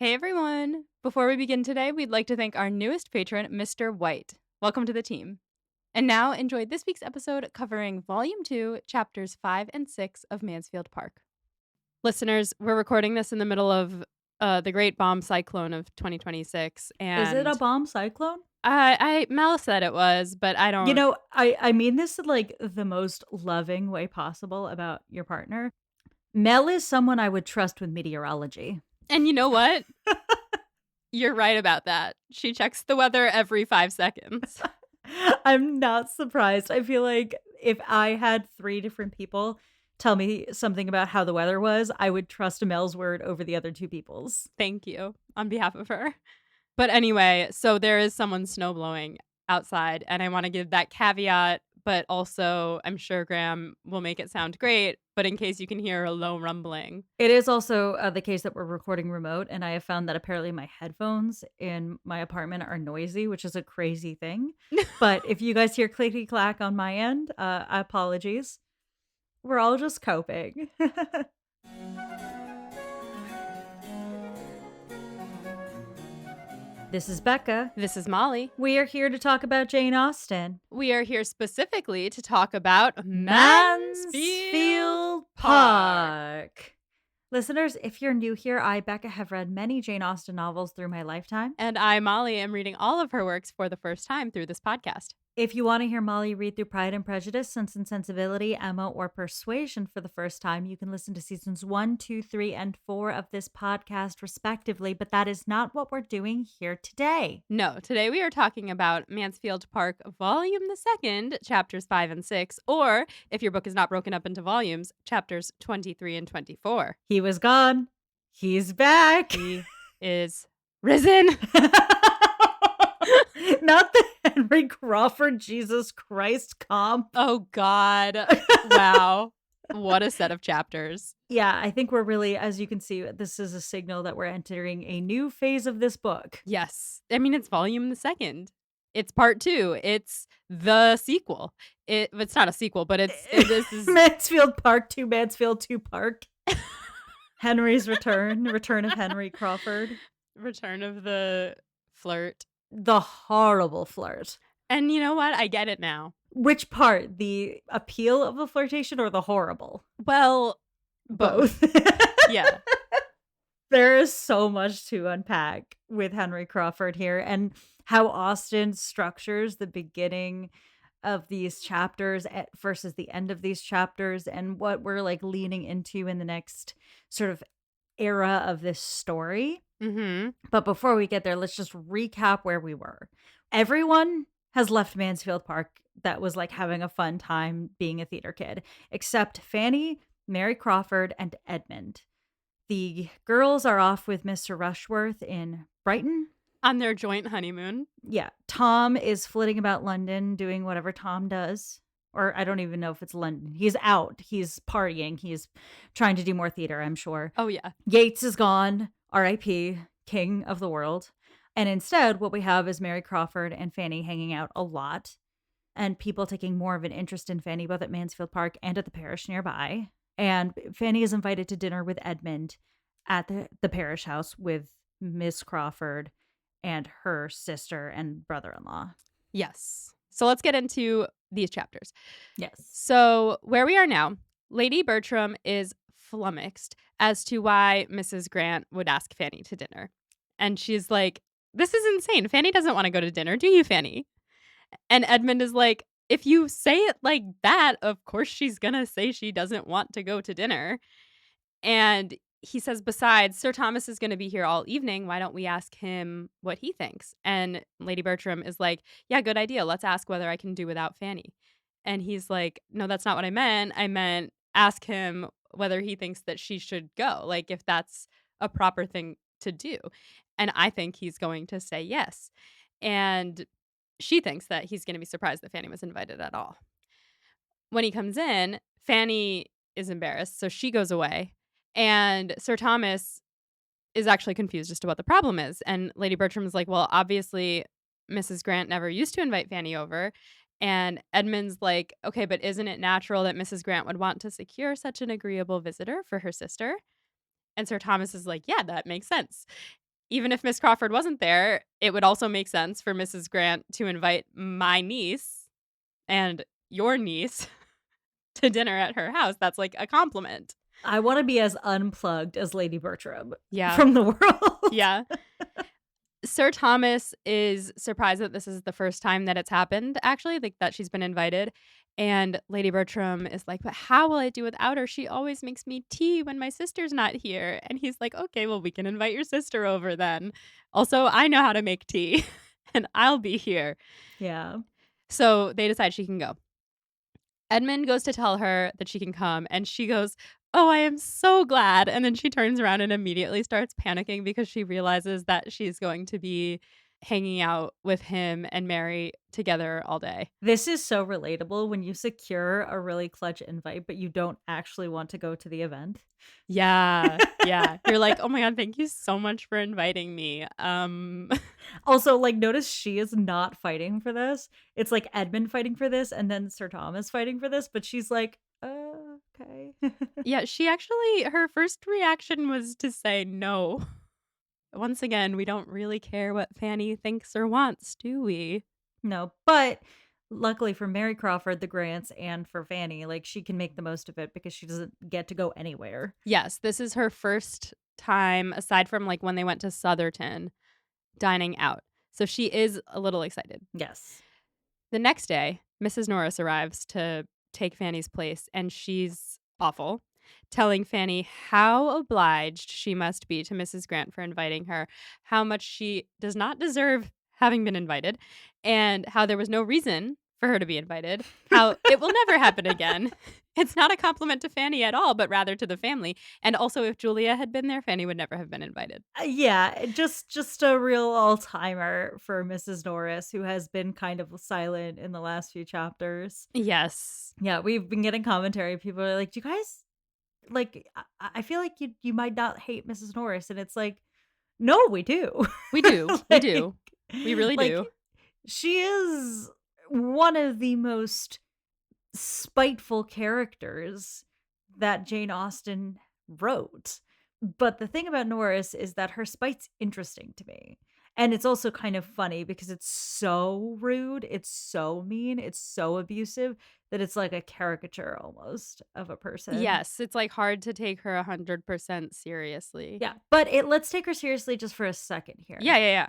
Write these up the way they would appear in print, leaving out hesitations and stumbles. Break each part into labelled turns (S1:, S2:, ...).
S1: Hey everyone! Before we begin today, we'd like to thank our newest patron, Mr. White. Welcome to the team. And now enjoy this week's episode covering Volume 2, Chapters 5 and 6 of Mansfield Park. Listeners, we're recording this in the middle of the Great Bomb Cyclone of 2026,
S2: Is it a
S1: and
S2: bomb cyclone?
S1: Mel said it was, but I
S2: You
S1: don't.
S2: know, I mean this in, like, the most loving way possible about your partner. Mel is someone I would trust with meteorology.
S1: And you know what? You're right about that. She checks the weather every 5 seconds.
S2: I'm not surprised. I feel like if I had 3 different people tell me something about how the weather was, I would trust Mel's word over the other 2 people's.
S1: Thank you on behalf of her. But anyway, so there is someone snow blowing outside, and I want to give that caveat, but also I'm sure Graham will make it sound great, but in case you can hear a low rumbling.
S2: It is also, the case that we're recording remote, and I have found that apparently my headphones in my apartment are noisy, which is a crazy thing. But if you guys hear clicky clack on my end, apologies. We're all just coping. This is Becca.
S1: This is Molly.
S2: We are here to talk about Jane Austen.
S1: We are here specifically to talk about Mansfield
S2: Mansfield
S1: Park.
S2: Park. Listeners, if you're new here, I, Becca, have read many Jane Austen novels through my lifetime.
S1: And I, Molly, am reading all of her works for the first time through this podcast.
S2: If you want to hear Molly read through Pride and Prejudice, Sense and Sensibility, Emma, or Persuasion for the first time, you can listen to seasons 1, 2, 3, and 4 of this podcast, respectively. But that is not what we're doing here today.
S1: No, today we are talking about Mansfield Park Volume the Second, Chapters 5 and 6, or if your book is not broken up into volumes, Chapters 23 and 24.
S2: He was gone. He's back.
S1: He is risen.
S2: Not the Henry Crawford Jesus Christ comp.
S1: Oh, God. Wow. What a set of chapters.
S2: Yeah, I think we're really, as you can see, this is a signal that we're entering a new phase of this book.
S1: Yes. I mean, it's volume the second. It's part 2. It's the sequel. It's not a sequel, but this is
S2: Mansfield Park 2, Mansfield 2 Park. Henry's return of Henry Crawford.
S1: Return of the flirt.
S2: The horrible flirt.
S1: And you know what? I get it now.
S2: Which part? The appeal of the flirtation or the horrible?
S1: Well, both. Yeah.
S2: There is so much to unpack with Henry Crawford here and how Austen structures the beginning of these chapters versus the end of these chapters and what we're like leaning into in the next sort of era of this story.
S1: Mm-hmm.
S2: But before we get there, let's just recap where we were. Everyone has left Mansfield Park that was like having a fun time being a theater kid, except Fanny, Mary Crawford, and Edmund. The girls are off with Mr. Rushworth in Brighton.
S1: On their joint honeymoon.
S2: Yeah. Tom is flitting about London doing whatever Tom does. Or I don't even know if it's London. He's out. He's partying. He's trying to do more theater, I'm sure.
S1: Oh, yeah.
S2: Yates is gone. R.I.P. King of the world. And instead, what we have is Mary Crawford and Fanny hanging out a lot. And people taking more of an interest in Fanny, both at Mansfield Park and at the parish nearby. And Fanny is invited to dinner with Edmund at the parish house with Miss Crawford and her sister and brother-in-law.
S1: Yes. So let's get into these chapters.
S2: Yes.
S1: So where we are now, Lady Bertram is flummoxed as to why Mrs. Grant would ask Fanny to dinner. And she's like, this is insane. Fanny doesn't want to go to dinner. Do you, Fanny? And Edmund is like, if you say it like that, of course she's going to say she doesn't want to go to dinner. And he says, besides, Sir Thomas is going to be here all evening. Why don't we ask him what he thinks? And Lady Bertram is like, yeah, good idea. Let's ask whether I can do without Fanny. And he's like, no, that's not what I meant. I meant ask him whether he thinks that she should go, like if that's a proper thing to do. And I think he's going to say yes. And she thinks that he's going to be surprised that Fanny was invited at all. When he comes in, Fanny is embarrassed, so she goes away. And Sir Thomas is actually confused as to what the problem is. And Lady Bertram is like, well, obviously Mrs. Grant never used to invite Fanny over. And Edmund's like, okay, but isn't it natural that Mrs. Grant would want to secure such an agreeable visitor for her sister? And Sir Thomas is like, yeah, that makes sense. even if Miss Crawford wasn't there, it would also make sense for Mrs. Grant to invite my niece and your niece to dinner at her house. That's like a compliment.
S2: I wanna be as unplugged as Lady Bertram
S1: Yeah.
S2: from the world.
S1: Yeah. Sir Thomas is surprised that this is the first time that it's happened, actually, like, that she's been invited, and Lady Bertram is like, "But how will I do without her? She always makes me tea when my sister's not here." And he's like, "Okay, well, we can invite your sister over then. Also, I know how to make tea, and I'll be here."
S2: Yeah.
S1: So, they decide she can go. Edmund goes to tell her that she can come, and she goes, "Oh, I am so glad." And then she turns around and immediately starts panicking because she realizes that she's going to be hanging out with him and Mary together all day.
S2: This is so relatable when you secure a really clutch invite, but you don't actually want to go to the event.
S1: Yeah, yeah. You're like, "Oh my god, thank you so much for inviting me."
S2: Also, like, notice she is not fighting for this. It's like Edmund fighting for this and then Sir Thomas fighting for this, but she's like, okay."
S1: Yeah, she actually her first reaction was to say no. Once again, we don't really care what Fanny thinks or wants, do we?
S2: No, but luckily for Mary Crawford, the Grants, and for Fanny, like, she can make the most of it because she doesn't get to go anywhere.
S1: Yes, this is her first time, aside from, like, when they went to Sotherton, dining out. So she is a little excited.
S2: Yes.
S1: The next day, Mrs. Norris arrives to take Fanny's place, and she's awful, telling Fanny how obliged she must be to Mrs. Grant for inviting her, how much she does not deserve having been invited, and how there was no reason for her to be invited, how it will never happen again. It's not a compliment to Fanny at all, but rather to the family. And also, if Julia had been there, Fanny would never have been invited.
S2: Yeah, just a real all-timer for Mrs. Norris, who has been kind of silent in the last few chapters.
S1: Yes,
S2: Yeah, we've been getting commentary. People are like, "Do you guys like, I feel like you might not hate Mrs. Norris," and it's like, "No, we do."
S1: we do. We
S2: Like
S1: do. We really
S2: like,
S1: do.
S2: she is one of the most spiteful characters that Jane Austen wrote. But the thing about Norris is that her spite's interesting to me. And it's also kind of funny because it's so rude, it's so mean, it's so abusive that it's like a caricature almost of a person.
S1: Yes, it's, like, hard to take her 100% seriously.
S2: Yeah, but let's take her seriously just for a second
S1: Yeah,
S2: here.
S1: yeah, yeah.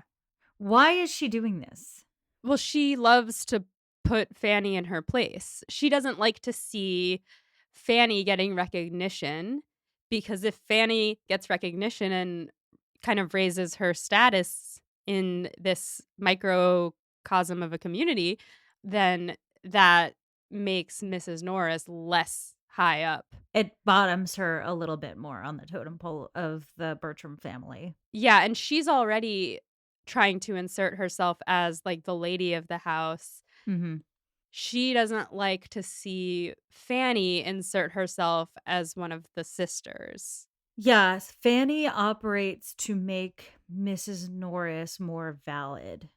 S2: Why is she doing this?
S1: Well, she loves to put Fanny in her place. She doesn't like to see Fanny getting recognition, because if Fanny gets recognition and kind of raises her status in this microcosm of a community, then that makes Mrs. Norris less high up.
S2: It bottoms her a little bit more on the totem pole of the Bertram family.
S1: Yeah, and she's already trying to insert herself as, like, the lady of the house.
S2: Mhm.
S1: She doesn't like to see Fanny insert herself as one of the sisters.
S2: Yes, Fanny operates to make Mrs. Norris more valid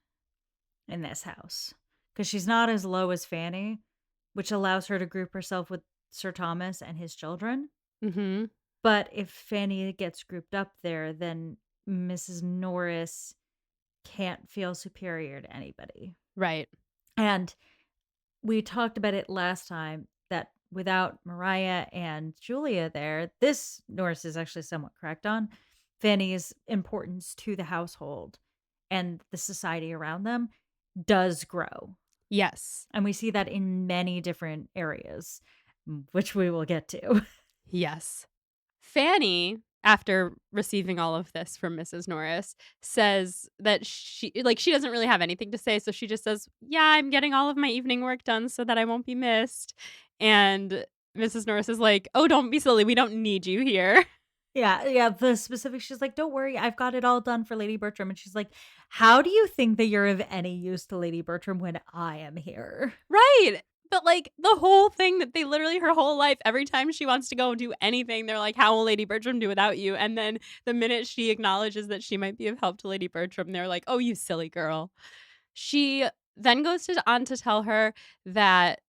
S2: in this house because she's not as low as Fanny, which allows her to group herself with Sir Thomas and his children.
S1: Mhm.
S2: But if Fanny gets grouped up there, then Mrs. Norris can't feel superior to anybody.
S1: Right.
S2: And we talked about it last time that without Mariah and Julia there, this Norris is actually somewhat correct on Fanny's importance to the household and the society around them does grow.
S1: Yes.
S2: And we see that in many different areas, which we will get to.
S1: Yes. Fanny, after receiving all of this from Mrs. Norris, says that she doesn't really have anything to say, so she just says, "Yeah, I'm getting all of my evening work done so that I won't be missed." And Mrs. Norris is like, "Oh, don't be silly. We don't need you here."
S2: Yeah, the specific she's like, "Don't worry, I've got it all done for Lady Bertram." And she's like, "How do you think that you're of any use to Lady Bertram when I am here?"
S1: Right. But, like, the whole thing that they literally her whole life, every time she wants to go and do anything, they're like, "How will Lady Bertram do without you?" And then the minute she acknowledges that she might be of help to Lady Bertram, they're like, "Oh, you silly girl." She then goes on to tell her that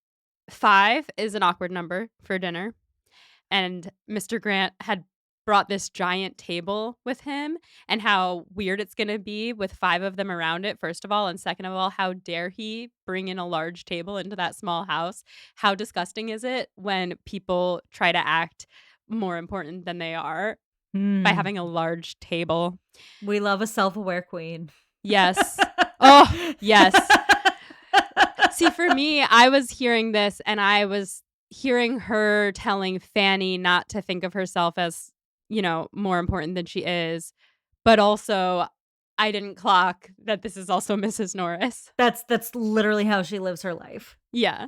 S1: 5 is an awkward number for dinner, and Mr. Grant had brought this giant table with him and how weird it's gonna be with 5 of them around it, first of all, and second of all, how dare he bring in a large table into that small house? How disgusting is it when people try to act more important than they are by
S2: Mm.
S1: having a large table?
S2: We love a self-aware queen.
S1: Yes. Oh, yes. See, for me, I was hearing this and I was hearing her telling Fanny not to think of herself as, more important than she is, but also I didn't clock that this is also Mrs. Norris.
S2: That's literally how she lives her life.
S1: Yeah,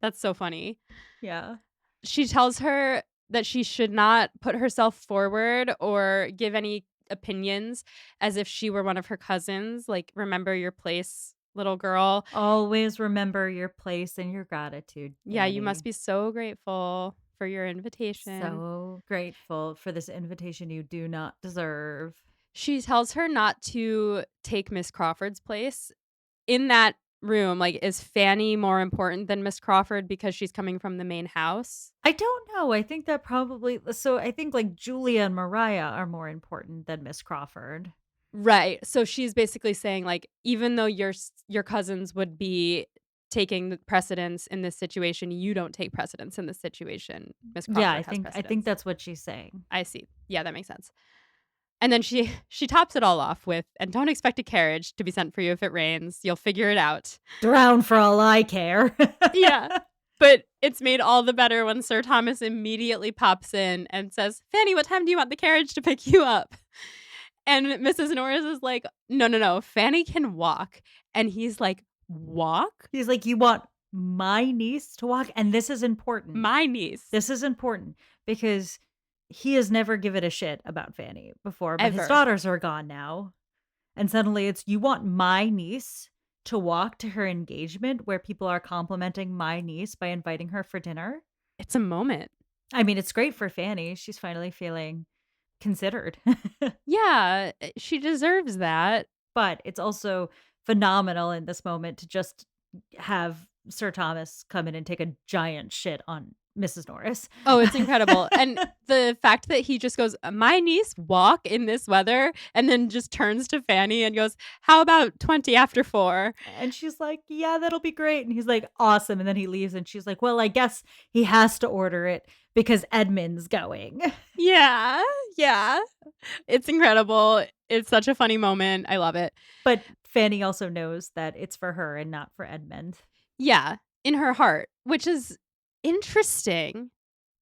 S1: that's so funny.
S2: Yeah.
S1: She tells her that she should not put herself forward or give any opinions as if she were one of her cousins, like, "Remember your place, little girl."
S2: Always remember your place and your gratitude,
S1: Yeah, you must
S2: Fanny.
S1: be so grateful for your invitation.
S2: So grateful for this invitation you do not deserve.
S1: She tells her not to take Miss Crawford's place. In that room, like, is Fanny more important than Miss Crawford because she's coming from the main house?
S2: I don't know. I think that probably so I think like Julia and Mariah are more important than Miss Crawford.
S1: Right. So she's basically saying, like, even though your cousins would be taking the precedence in this situation, you don't take precedence in this situation. Miss
S2: Yeah,
S1: Crawford has
S2: I think
S1: precedence.
S2: that's what she's saying.
S1: I see. Yeah, that makes sense. And then she tops it all off with, "And don't expect a carriage to be sent for you if it rains. You'll figure it out."
S2: Drown for all I care.
S1: Yeah. But it's made all the better when Sir Thomas immediately pops in and says, "Fanny, what time do you want the carriage to pick you up?" And Mrs. Norris is like, "No, no, no, Fanny can walk." And he's like, "Walk?
S2: He's like, "You want my niece to walk?" And this is important.
S1: My niece."
S2: This is important because he has never given a shit about Fanny before, but his
S1: Ever.
S2: daughters are gone now. And suddenly it's, "You want my niece to walk to her engagement where people are complimenting my niece by inviting her for dinner?"
S1: It's a moment.
S2: I mean, it's great for Fanny. She's finally feeling considered.
S1: Yeah, she deserves that.
S2: But it's also phenomenal in this moment to just have Sir Thomas come in and take a giant shit on Mrs. Norris.
S1: Oh, it's incredible. And the fact that he just goes, "My niece walk in this weather," and then just turns to Fanny and goes, "How about 20 after 4?"
S2: And she's like, "Yeah, that'll be great." And he's like, "Awesome." And then he leaves and she's like, "Well, I guess he has to order it because Edmund's going."
S1: Yeah, yeah. It's incredible. It's such a funny moment. I love it.
S2: But Fanny also knows that it's for her and not for Edmund.
S1: Yeah, in her heart, which is interesting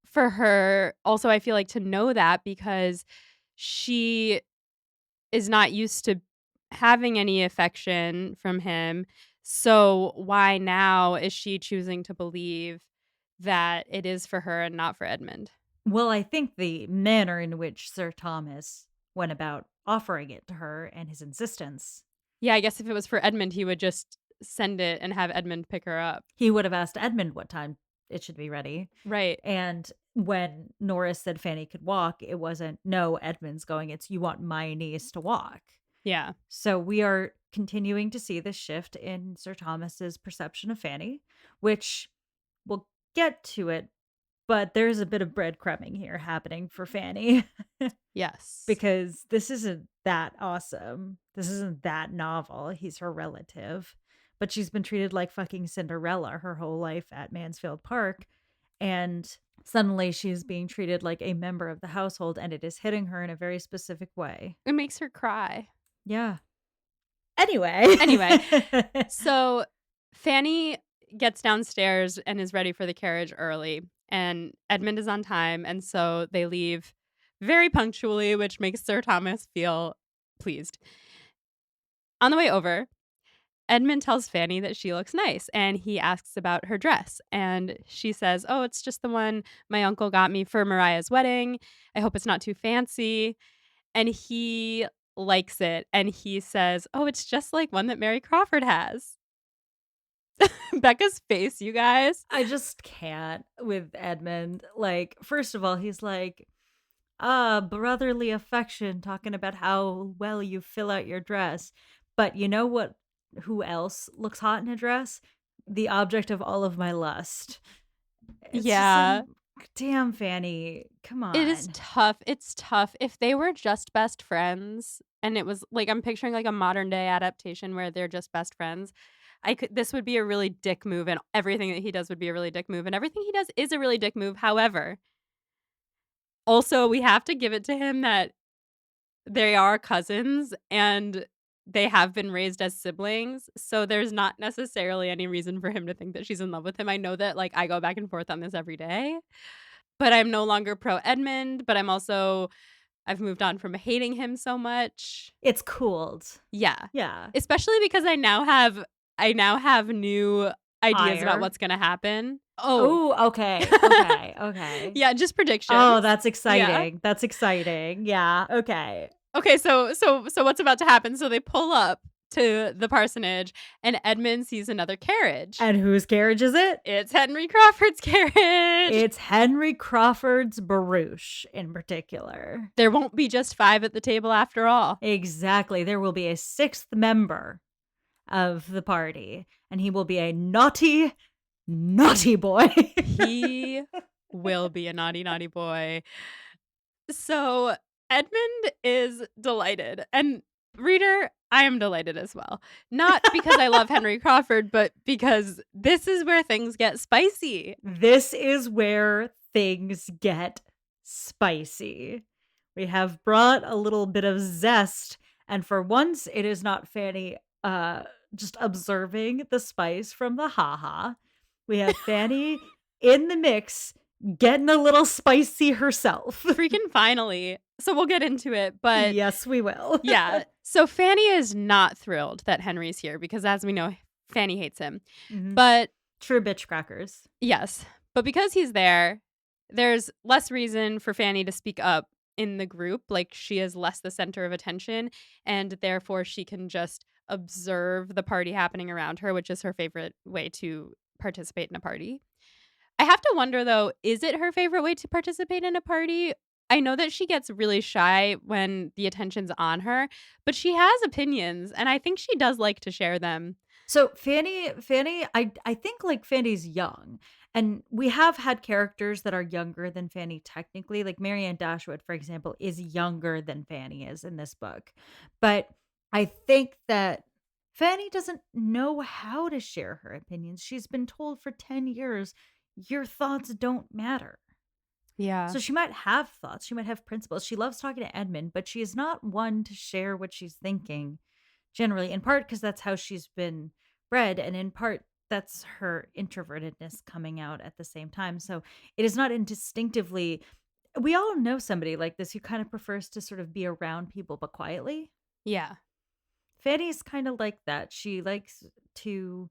S1: for her. Also, I feel like to know that because she is not used to having any affection from him. So why now is she choosing to believe that it is for her and not for Edmund?
S2: Well, I think the manner in which Sir Thomas went about offering it to her and his insistence,
S1: Yeah, I guess if it was for Edmund, he would just send it and have Edmund pick her up.
S2: he would have asked Edmund what time it should be ready.
S1: Right.
S2: And when Norris said Fanny could walk, it wasn't, "No, Edmund's going." It's, "You want my niece to walk."
S1: Yeah.
S2: So we are continuing to see this shift in Sir Thomas's perception of Fanny, which we'll get to it, but there's a bit of breadcrumbing here happening for Fanny
S1: Yes.
S2: because this isn't that awesome. This isn't that novel. He's her relative, but she's been treated like fucking Cinderella her whole life at Mansfield Park. And suddenly she's being treated like a member of the household, and it is hitting her in a very specific way.
S1: It makes her cry.
S2: Yeah. Anyway.
S1: Anyway, so Fanny gets downstairs and is ready for the carriage early, and Edmund is on time, and so they leave very punctually, which makes Sir Thomas feel pleased. On the way over, Edmund tells Fanny that she looks nice, and he asks about her dress, and she says, "Oh, it's just the one my uncle got me for Mariah's wedding. I hope it's not too fancy." And he likes it, and he says, "Oh, it's just like one that Mary Crawford has." Becca's face, you guys.
S2: I just can't with Edmund. Like, first of all, he's like, brotherly affection, talking about how well you fill out your dress. But you know what? Who else looks hot in a dress? The object of all of my lust. It's just like,
S1: Yeah.
S2: Damn, Fanny. Come
S1: It is
S2: on.
S1: tough. It's tough. If they were just best friends and it was like I'm picturing like a modern day adaptation where they're just best friends, I could this would be a really dick move and everything that he does would be a really dick move and everything he does is a really dick move. However, also we have to give it to him that they are cousins and they have been raised as siblings, so there's not necessarily any reason for him to think that she's in love with him. I know that, like, I go back and forth on this every day, but I'm no longer pro Edmund, but I've moved on from hating him so much.
S2: It's cooled.
S1: Yeah.
S2: Yeah.
S1: Especially because I now have new ideas about
S2: Ire.
S1: what's gonna happen. Oh.
S2: Oh, okay. Okay. Okay.
S1: Yeah, just
S2: Oh,
S1: predictions.
S2: that's
S1: Yeah.
S2: exciting. That's exciting. Yeah. Okay.
S1: Okay, so what's about to happen? So they pull up to the parsonage and Edmund sees another carriage.
S2: And whose carriage is it?
S1: It's Henry Crawford's carriage.
S2: It's Henry Crawford's barouche in particular.
S1: There won't be just 5 at the table after all.
S2: Exactly. There will be a sixth member of the party, and he will be a naughty, naughty boy.
S1: He will be a naughty, naughty boy. So Edmund is delighted. And reader, I am delighted as well. Not because I love Henry Crawford, but because this is where things get spicy.
S2: This is where things get spicy. We have brought a little bit of zest, and for once, it is not Fanny just observing the spice from the haha. We have Fanny in the mix, getting a little spicy herself.
S1: Freaking finally. So we'll get into it, but
S2: Yes, we will.
S1: yeah. So Fanny is not thrilled that Henry's here because as we know, Fanny hates him.
S2: Mhm.
S1: But
S2: True bitch crackers.
S1: yes, but because he's there, there's less reason for Fanny to speak up in the group. Like she is less the center of attention, and therefore she can just observe the party happening around her, which is her favorite way to participate in a party. I have to wonder though, is it her favorite way to participate in a party? I know that she gets really shy when the attention's on her, but she has opinions, and I think she does like to share them.
S2: So Fanny, I think like Fanny's young, and we have had characters that are younger than Fanny technically. Like Marianne Dashwood, for example, is younger than Fanny is in this book, but I think that Fanny doesn't know how to share her opinions. She's been told for 10 years, your thoughts don't matter.
S1: Yeah.
S2: So she might have thoughts, she might have principles. She loves talking to Edmund, but she is not one to share what she's thinking generally, in part because that's how she's been bred, and in part that's her introvertedness coming out at the same time. So it is not instinctively. We all know somebody like this who kind of prefers to sort of be around people but quietly.
S1: Yeah.
S2: Fanny's kind of like that. She likes to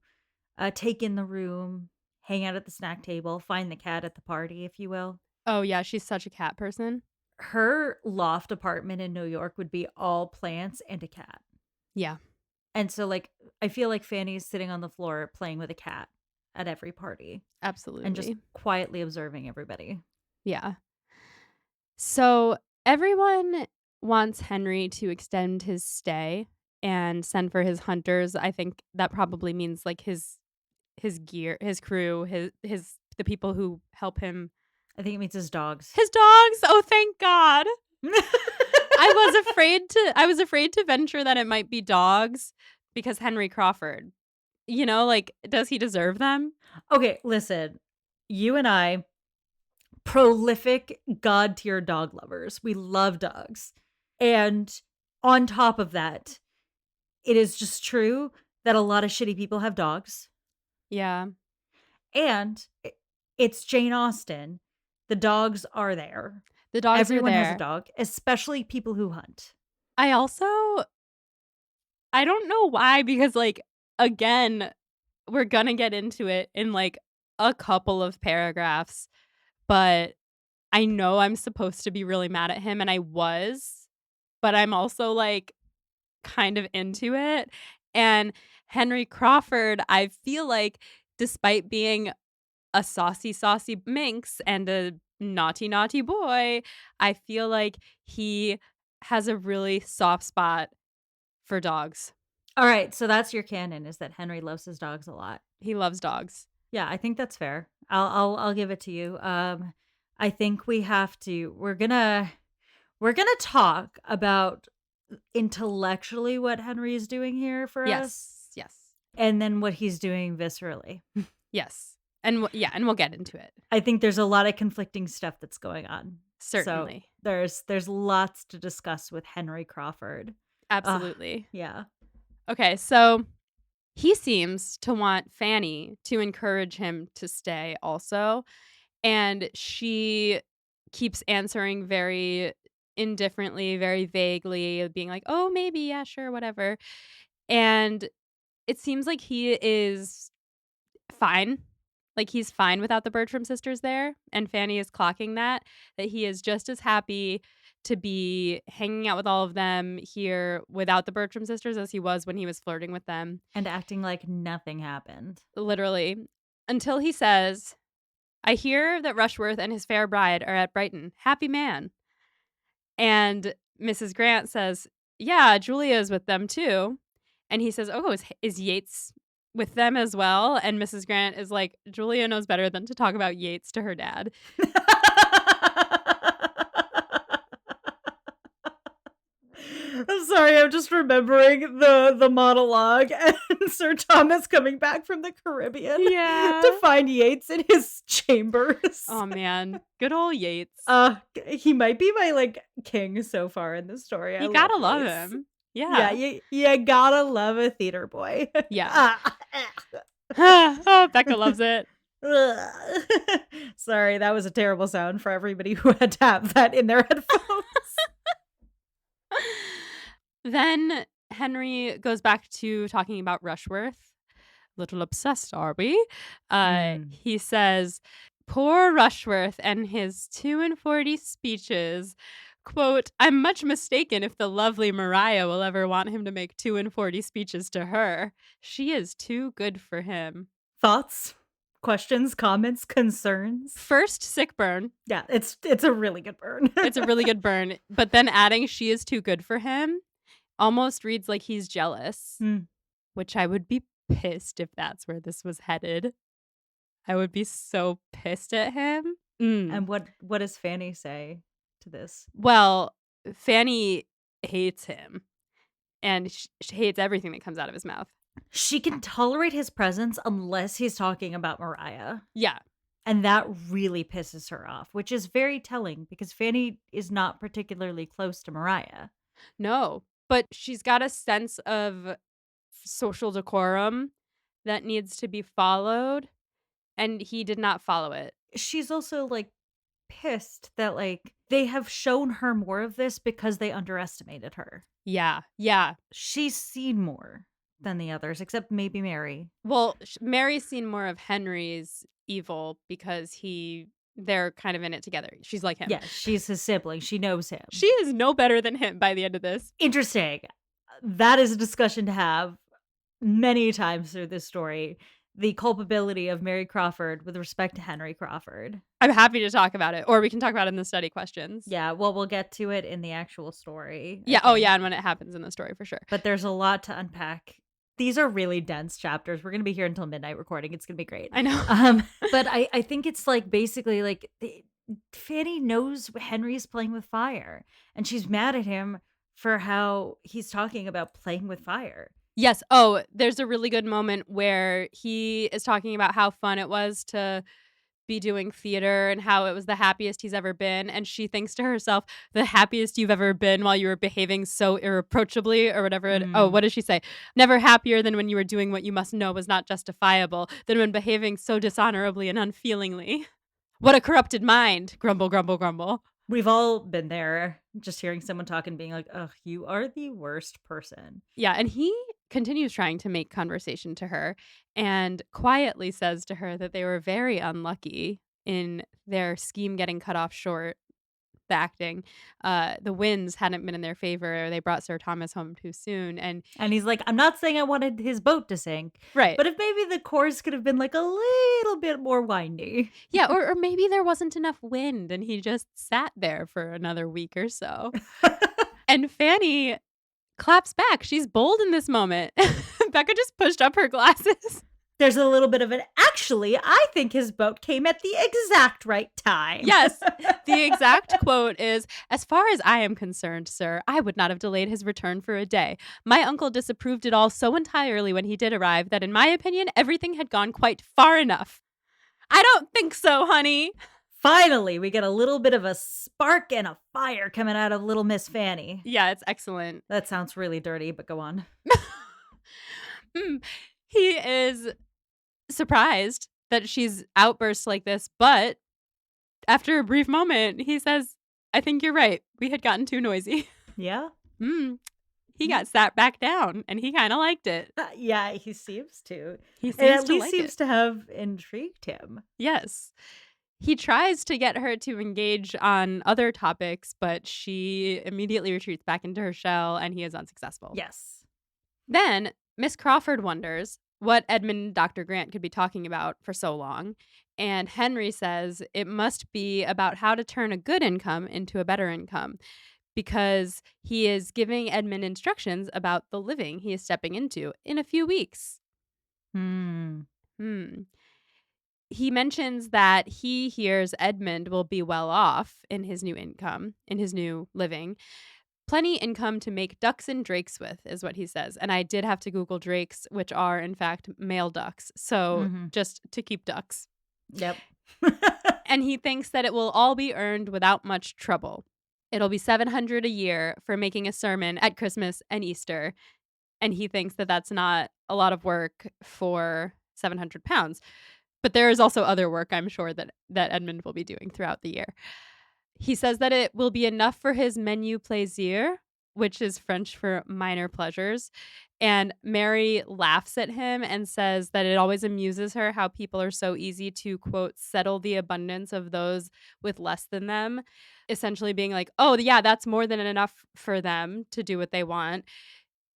S2: take in the room, hang out at the snack table, find the cat at the party, if you will.
S1: Oh, yeah, she's such a cat person.
S2: Her loft apartment in New York would be all plants and a cat.
S1: Yeah,
S2: And so, like, I feel like Fanny's sitting on the floor playing with a cat at every party and just
S1: absolutely.
S2: quietly observing everybody.
S1: Yeah. So everyone wants Henry to extend his stay and send for his hunters. I think that probably means like his gear, his crew, his the people who help him.
S2: I think it means his dogs.
S1: His dogs. Oh, thank God. I was afraid to venture that it might be dogs because Henry Crawford. Like, does he deserve them?
S2: Okay, listen. You and I, prolific god tier dog lovers. We love dogs. And on top of that, it is just true that a lot of shitty people have dogs.
S1: Yeah.
S2: And it's Jane Austen. The dogs are there.
S1: The dogs are
S2: Everyone has a
S1: there.
S2: dog, especially people who hunt.
S1: I also I don't know why because like again, we're gonna get into it in like a couple of paragraphs, but I know I'm supposed to be really mad at him and I was, but I'm also like kind of into it. And Henry Crawford, I feel like despite being a saucy, saucy minx and a naughty, naughty boy, I feel like he has a really soft spot for dogs.
S2: All right, so that's your canon is that Henry loves his dogs a lot.
S1: He loves dogs.
S2: Yeah, I think that's fair. I'll give it to you. I think we're gonna talk about intellectually what Henry is doing here for us,
S1: Yes. Yes.
S2: and then what he's doing viscerally.
S1: Yes. And yeah, and we'll get into it.
S2: I think there's a lot of conflicting stuff that's going on. So
S1: Certainly.
S2: there's lots to discuss with Henry Crawford.
S1: Absolutely.
S2: Yeah.
S1: Okay, so he seems to want Fanny to encourage him to stay also, and she keeps answering very indifferently, very vaguely, being like, "Oh, maybe, yeah, sure, whatever." And it seems like he is fine. Like, he's fine without the Bertram sisters there, and Fanny is clocking that he is just as happy to be hanging out with all of them here without the Bertram sisters as he was when he was flirting with them,
S2: And acting like nothing happened.
S1: literally, until he says, "I hear that Rushworth and his fair bride are at Brighton. Happy man." And Mrs. Grant says, "Yeah, Julia's with them too." And he says, "Oh, is Yates with them as well?" And Mrs. Grant is like, "Julia knows better than to talk about Yates to her dad."
S2: I'm sorry, I'm just remembering the monologue and Sir Thomas coming back from the Caribbean
S1: Yeah.
S2: to find Yates in his chambers.
S1: Oh man, good old Yates.
S2: He might be my like king so far in the story.
S1: You
S2: I
S1: gotta love
S2: Yates.
S1: him.
S2: Yeah,
S1: Yeah.
S2: you gotta love a theater boy.
S1: Yeah. Oh, Becca loves it.
S2: Sorry, that was a terrible sound for everybody who had to have that in their headphones.
S1: Then Henry goes back to talking about Rushworth. Little obsessed, are we? He says, "Poor Rushworth and his 42 speeches. Quote, I'm much mistaken if the lovely Maria will ever want him to make 42 speeches to her. She is too good for him."
S2: Thoughts, questions, comments, concerns?
S1: First, sick burn.
S2: Yeah, it's a really good burn.
S1: It's a really good burn. But then adding "she is too good for him" almost reads like he's jealous, which I would be pissed if that's where this was headed. I would be so pissed at him.
S2: And what does Fanny say to this?
S1: Well, Fanny hates him, and she hates everything that comes out of his mouth.
S2: She can tolerate his presence unless he's talking about Mariah.
S1: Yeah.
S2: And that really pisses her off, which is very telling because Fanny is not particularly close to Mariah.
S1: No, but she's got a sense of social decorum that needs to be followed, and he did not follow it.
S2: She's also like pissed that like they have shown her more of this because they underestimated her.
S1: Yeah. Yeah.
S2: She's seen more than the others, except maybe Mary.
S1: Well, Mary's seen more of Henry's evil because they're kind of in it together. She's like him.
S2: Yeah, she's his sibling. She knows him.
S1: She is no better than him by the end of this.
S2: Interesting. That is a discussion to have many times through this story. The culpability of Mary Crawford with respect to Henry Crawford.
S1: I'm happy to talk about it, or we can talk about it in the study questions.
S2: Yeah, well, we'll get to it in the actual story.
S1: Yeah, oh yeah, and when it happens in the story for sure.
S2: But there's a lot to unpack. These are really dense chapters. We're going to be here until midnight recording. It's going to be great.
S1: I know.
S2: But I think it's like basically like Fanny knows Henry's playing with fire, and she's mad at him for how he's talking about playing with fire.
S1: Yes. Oh, there's a really good moment where he is talking about how fun it was to be doing theater and how it was the happiest he's ever been. And she thinks to herself, the happiest you've ever been while you were behaving so irreproachably or whatever. Oh, what does she say? Never happier than when you were doing what you must know was not justifiable, than when behaving so dishonorably and unfeelingly. What a corrupted mind. Grumble, grumble, grumble.
S2: We've all been there, just hearing someone talk and being like, ugh, you are the worst person.
S1: Yeah, and he continues trying to make conversation to her and quietly says to her that they were very unlucky in their scheme getting cut off short, the acting. The winds hadn't been in their favor. They brought Sir Thomas home too soon. And
S2: he's like, I'm not saying I wanted his boat to sink.
S1: Right.
S2: But if maybe the course could have been like a little bit more windy.
S1: Yeah, or maybe there wasn't enough wind and he just sat there for another week or so. And Fanny claps back. She's bold in this moment. Becca just pushed up her glasses.
S2: There's a little bit of an actually, I think his boat came at the exact right time.
S1: Yes, the exact quote is, "As far as I am concerned, sir, I would not have delayed his return for a day. My uncle disapproved it all so entirely when he did arrive that in my opinion, everything had gone quite far enough." I don't think so, honey.
S2: Finally, we get a little bit of a spark and a fire coming out of little Miss Fanny.
S1: Yeah, it's excellent.
S2: That sounds really dirty, but go on.
S1: Mm, he is surprised that she's outbursts like this, but after a brief moment, he says, "I think you're right. We had gotten too noisy."
S2: Yeah?
S1: Mm, he got sat back down, and he kinda liked it.
S2: Yeah, he seems to.
S1: He
S2: It
S1: seems
S2: at
S1: to
S2: least
S1: like it.
S2: seems to have intrigued him.
S1: Yes. He tries to get her to engage on other topics, but she immediately retreats back into her shell, and he is unsuccessful.
S2: Yes.
S1: Then Miss Crawford wonders what Edmund and Dr. Grant could be talking about for so long. And Henry says it must be about how to turn a good income into a better income because he is giving Edmund instructions about the living he is stepping into in a few weeks.
S2: Hmm.
S1: Hmm. He mentions that he hears Edmund will be well off in his new income, in his new living. Plenty income to make ducks and drakes with, is what he says. And I did have to Google drakes, which are, in fact, male ducks. So
S2: Mhm.
S1: just to keep ducks.
S2: Yep.
S1: And he thinks that it will all be earned without much trouble. It'll be $700 a year for making a sermon at Christmas and Easter. And he thinks that that's not a lot of work for 700 pounds. But there is also other work, I'm sure, that Edmund will be doing throughout the year. He says that it will be enough for his menu plaisir, which is French for minor pleasures. And Mary laughs at him and says that it always amuses her how people are so easy to, quote, settle the abundance of those with less than them. Essentially being like, oh, yeah, that's more than enough for them to do what they want.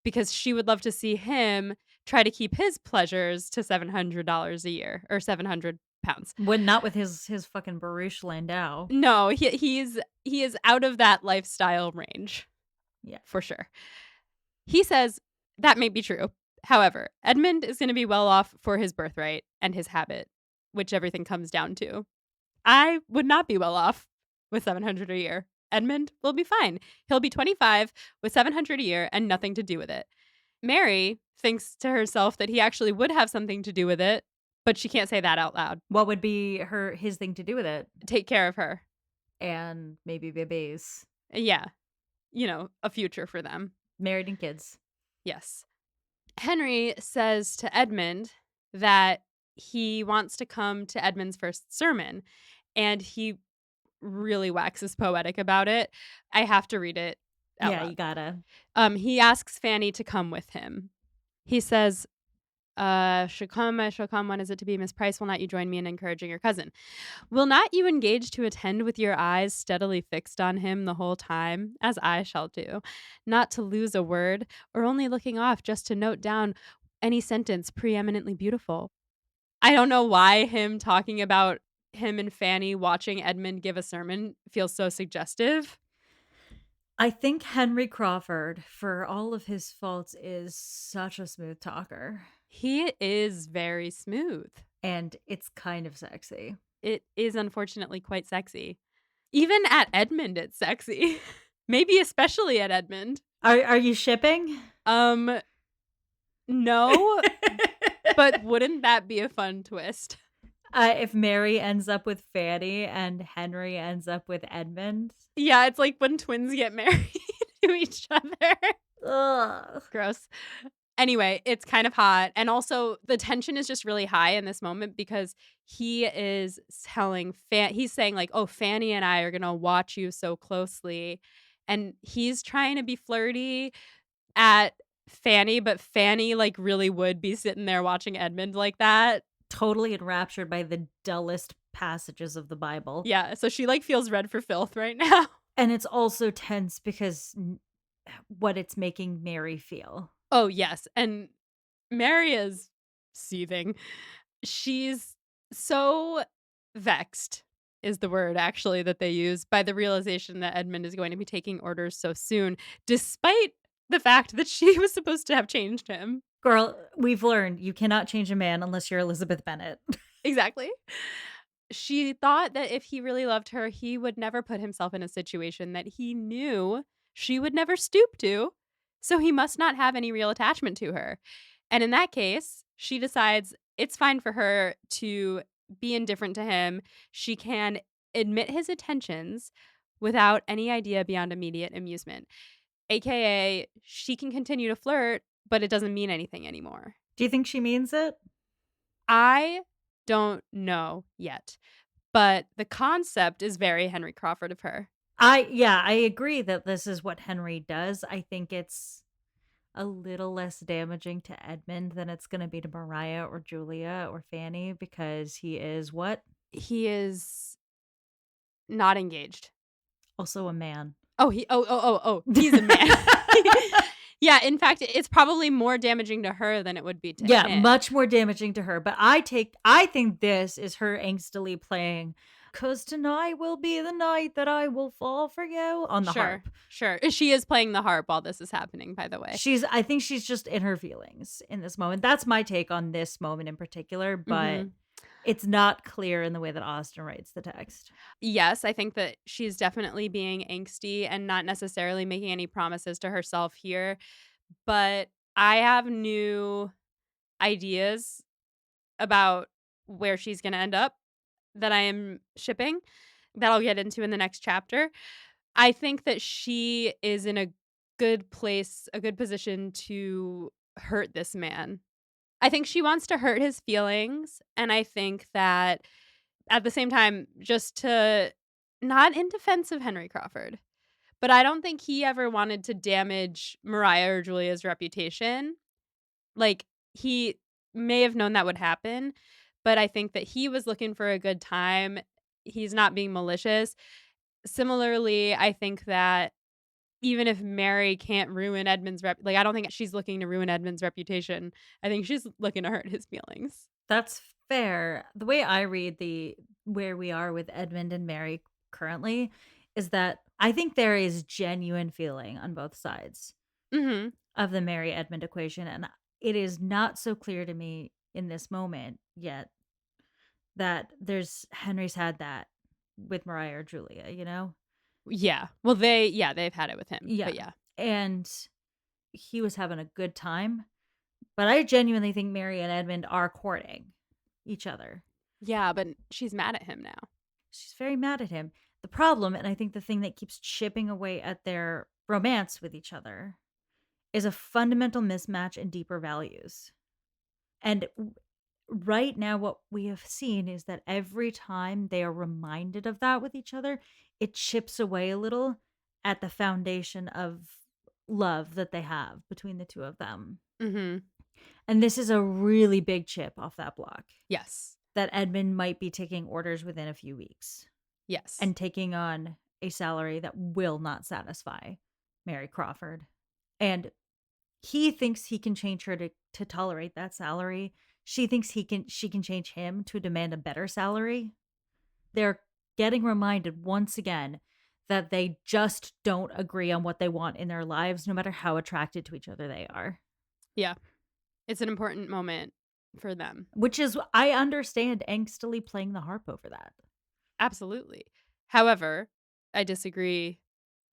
S1: Because she would love to see him try to keep his pleasures to $700 a year or 700 pounds.
S2: When not with his fucking Baruch Landau.
S1: No, he is out of that lifestyle range.
S2: Yeah.
S1: For sure. He says that may be true. However, Edmund is going to be well off for his birthright and his habit, which everything comes down to. I would not be well off with 700 a year. Edmund will be fine. He'll be 25 with 700 a year and nothing to do with it. Mary thinks to herself that he actually would have something to do with it, but she can't say that out loud.
S2: What would be his thing to do with it?
S1: Take care of her.
S2: And maybe babies.
S1: Yeah. You know, a future for them.
S2: Married and kids.
S1: Yes. Henry says to Edmund that he wants to come to Edmund's first sermon, and he really waxes poetic about it. I have to read it out
S2: Yeah,
S1: loud.
S2: you gotta.
S1: He asks Fanny to come with him. He says, should come, I shall come. When is it to be? Miss Price, will not you join me in encouraging your cousin? Will not you engage to attend with your eyes steadily fixed on him the whole time, as I shall do, not to lose a word, or only looking off just to note down any sentence preeminently beautiful? I don't know why him talking about him and Fanny watching Edmund give a sermon feels so suggestive.
S2: I think Henry Crawford, for all of his faults, is such a smooth talker.
S1: He is very smooth.
S2: And it's kind of sexy.
S1: It is unfortunately quite sexy. Even at Edmund, it's sexy. Maybe especially at Edmund.
S2: Are you shipping?
S1: No, but wouldn't that be a fun twist?
S2: If Mary ends up with Fanny and Henry ends up with Edmund.
S1: Yeah, it's like when twins get married to each other.
S2: Ugh.
S1: Gross. Anyway, it's kind of hot. And also, the tension is just really high in this moment because he is telling he's saying, like, oh, Fanny and I are going to watch you so closely. And he's trying to be flirty at Fanny, but Fanny, like, really would be sitting there watching Edmund like that.
S2: Totally enraptured by the dullest passages of the Bible.
S1: Yeah, so she, like, feels red for filth right now.
S2: And it's also tense because what it's making Mary feel.
S1: Oh, yes. And Mary is seething. She's so vexed, is the word actually that they use, by the realization that Edmund is going to be taking orders so soon, despite the fact that she was supposed to have changed him.
S2: Girl, we've learned you cannot change a man unless you're Elizabeth Bennet.
S1: Exactly. She thought that if he really loved her, he would never put himself in a situation that he knew she would never stoop to. So he must not have any real attachment to her. And in that case, she decides it's fine for her to be indifferent to him. She can admit his attentions without any idea beyond immediate amusement. AKA, she can continue to flirt, but it doesn't mean anything anymore.
S2: Do you think she means it?
S1: I don't know yet, but the concept is very Henry Crawford of her.
S2: I agree that this is what Henry does. I think it's a little less damaging to Edmund than it's going to be to Mariah or Julia or Fanny because he is what?
S1: He is not engaged.
S2: Also a man.
S1: He's a man. Yeah, in fact, it's probably more damaging to her than it would be to him.
S2: Yeah, much more damaging to her. But I think this is her angstily playing, "'Cause tonight will be the night that I will fall for you" on the harp.
S1: Sure. She is playing the harp while this is happening, by the way.
S2: I think she's just in her feelings in this moment. That's my take on this moment in particular, but it's not clear in the way that Austen writes the text.
S1: Yes, I think that she's definitely being angsty and not necessarily making any promises to herself here. But I have new ideas about where she's going to end up that I am shipping that I'll get into in the next chapter. I think that she is in a good place, a good position to hurt this man. I think she wants to hurt his feelings. And I think that at the same time, just to not in defense of Henry Crawford, but I don't think he ever wanted to damage Mariah or Julia's reputation. Like, he may have known that would happen, but I think that he was looking for a good time. He's not being malicious. Similarly, I think that even if Mary can't ruin Edmund's I don't think she's looking to ruin Edmund's reputation. I think she's looking to hurt his feelings.
S2: That's fair. The way I read where we are with Edmund and Mary currently is that I think there is genuine feeling on both sides of the Mary Edmund equation. And it is not so clear to me in this moment yet that Henry's had that with Mariah or Julia, you know?
S1: Yeah. Well, they've had it with him.
S2: Yeah.
S1: But yeah.
S2: And he was having a good time. But I genuinely think Mary and Edmund are courting each other.
S1: Yeah, but she's mad at him now.
S2: She's very mad at him. The problem, and I think the thing that keeps chipping away at their romance with each other, is a fundamental mismatch in deeper values. And right now, what we have seen is that every time they are reminded of that with each other, it chips away a little at the foundation of love that they have between the two of them.
S1: Mm-hmm.
S2: And this is a really big chip off that block.
S1: Yes.
S2: That Edmund might be taking orders within a few weeks.
S1: Yes.
S2: And taking on a salary that will not satisfy Mary Crawford. And he thinks he can change her to tolerate that salary. She thinks she can change him to demand a better salary. They're getting reminded once again that they just don't agree on what they want in their lives, no matter how attracted to each other they are.
S1: Yeah. It's an important moment for them.
S2: Which is, I understand angstily playing the harp over that.
S1: Absolutely. However, I disagree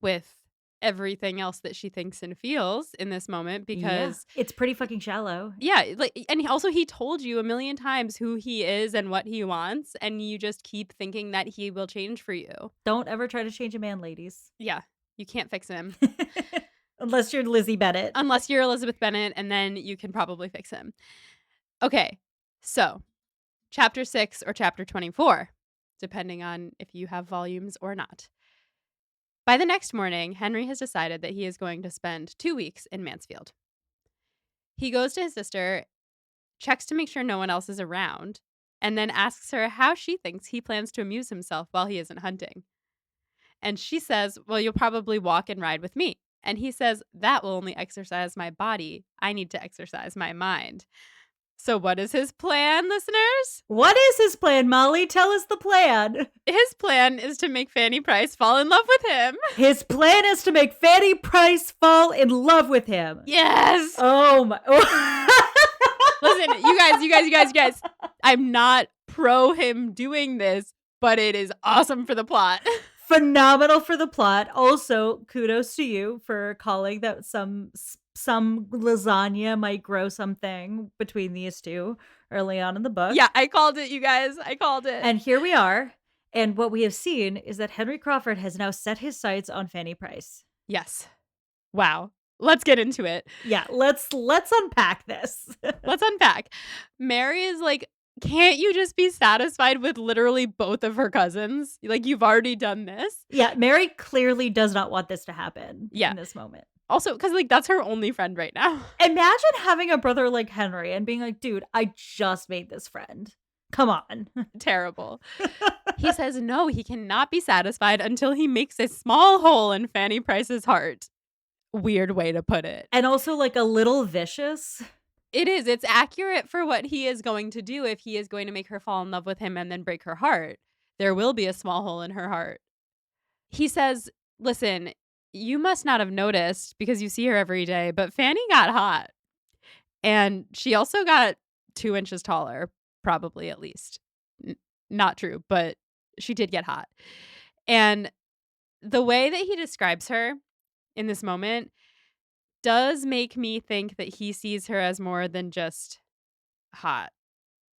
S1: with everything else that she thinks and feels in this moment because
S2: it's pretty fucking shallow.
S1: Yeah, and also he told you a million times who he is and what he wants, and you just keep thinking that he will change for you.
S2: Don't ever try to change a man, ladies.
S1: Yeah, you can't fix him.
S2: Unless you're Lizzie Bennet.
S1: Unless you're Elizabeth Bennet, and then you can probably fix him. Okay, so chapter 6 or chapter 24, depending on if you have volumes or not. By the next morning, Henry has decided that he is going to spend 2 weeks in Mansfield. He goes to his sister, checks to make sure no one else is around, and then asks her how she thinks he plans to amuse himself while he isn't hunting. And she says, well, you'll probably walk and ride with me. And he says, that will only exercise my body. I need to exercise my mind. So what is his plan, listeners?
S2: What is his plan, Molly? Tell us the plan.
S1: His plan is to make Fanny Price fall in love with him.
S2: His plan is to make Fanny Price fall in love with him.
S1: Yes.
S2: Oh my.
S1: Listen, you guys. I'm not pro him doing this, but it is awesome for the plot.
S2: Phenomenal for the plot. Also, kudos to you for calling that some lasagna might grow something between these two early on in the book.
S1: Yeah, I called it, you guys. I called it.
S2: And here we are. And what we have seen is that Henry Crawford has now set his sights on Fanny Price.
S1: Yes. Wow. Let's get into it.
S2: Yeah, let's unpack this.
S1: Let's unpack. Mary is like, can't you just be satisfied with literally both of her cousins? Like, you've already done this.
S2: Yeah, Mary clearly does not want this to happen in this moment.
S1: Also, because like that's her only friend right now.
S2: Imagine having a brother like Henry and being like, dude, I just made this friend. Come on.
S1: Terrible. He says no, he cannot be satisfied until he makes a small hole in Fanny Price's heart. Weird way to put it.
S2: And also like a little vicious.
S1: It is. It's accurate for what he is going to do if he is going to make her fall in love with him and then break her heart. There will be a small hole in her heart. He says, listen, you must not have noticed because you see her every day, but Fanny got hot. And she also got 2 inches taller, probably at least. Not true, but she did get hot. And the way that he describes her in this moment does make me think that he sees her as more than just hot.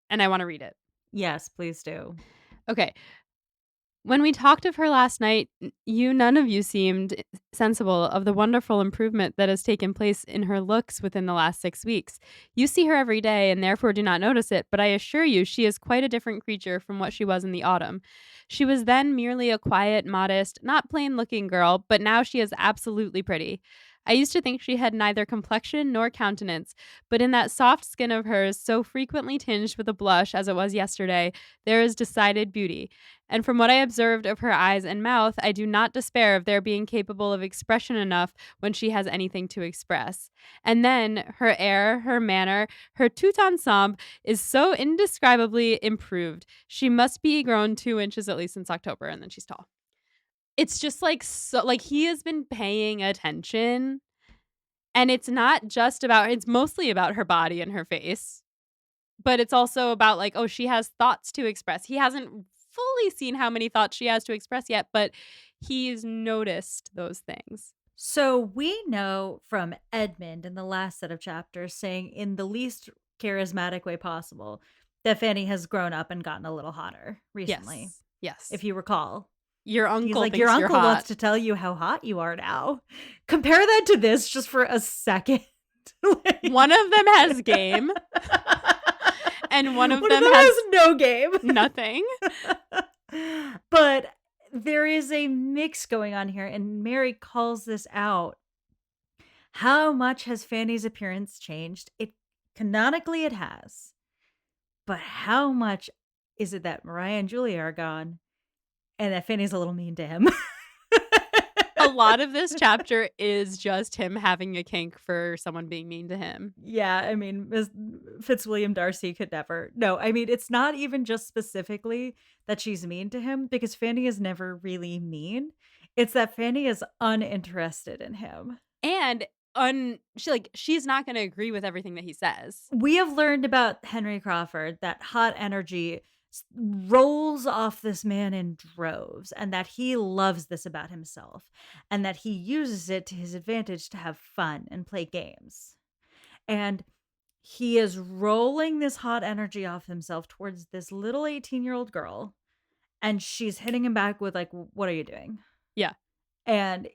S1: And I want to read it.
S2: Yes, please do.
S1: Okay. When we talked of her last night, none of you seemed sensible of the wonderful improvement that has taken place in her looks within the last 6 weeks. You see her every day and therefore do not notice it, but I assure you she is quite a different creature from what she was in the autumn. She was then merely a quiet, modest, not plain-looking girl, but now she is absolutely pretty. I used to think she had neither complexion nor countenance, but in that soft skin of hers, so frequently tinged with a blush as it was yesterday, there is decided beauty. And from what I observed of her eyes and mouth, I do not despair of their being capable of expression enough when she has anything to express. And then her air, her manner, her tout ensemble is so indescribably improved. She must be grown 2 inches at least since October, and then she's tall. It's just like, so like he has been paying attention, and it's not just about, it's mostly about her body and her face, but it's also about like, oh, she has thoughts to express. He hasn't fully seen how many thoughts she has to express yet, but he's noticed those things.
S2: So we know from Edmund in the last set of chapters saying in the least charismatic way possible that Fanny has grown up and gotten a little hotter recently.
S1: Yes.
S2: If you recall.
S1: Your uncle
S2: He's like,
S1: thinks
S2: your
S1: you're
S2: uncle
S1: hot.
S2: wants to tell you how hot you are now. Compare that to this just for a second.
S1: Like, one of them has game. And one of them
S2: has no game.
S1: Nothing.
S2: But there is a mix going on here, and Mary calls this out. How much has Fanny's appearance changed? Canonically it has. But how much is it that Mariah and Julia are gone and that Fanny's a little mean to him?
S1: A lot of this chapter is just him having a kink for someone being mean to him.
S2: Yeah, I mean, Fitzwilliam Darcy could never. No, I mean, it's not even just specifically that she's mean to him, because Fanny is never really mean. It's that Fanny is uninterested in him.
S1: And she's not going to agree with everything that he says.
S2: We have learned about Henry Crawford that hot energy rolls off this man in droves, and that he loves this about himself, and that he uses it to his advantage to have fun and play games. And he is rolling this hot energy off himself towards this little 18-year-old girl, and she's hitting him back with like, what are you doing?
S1: Yeah.
S2: And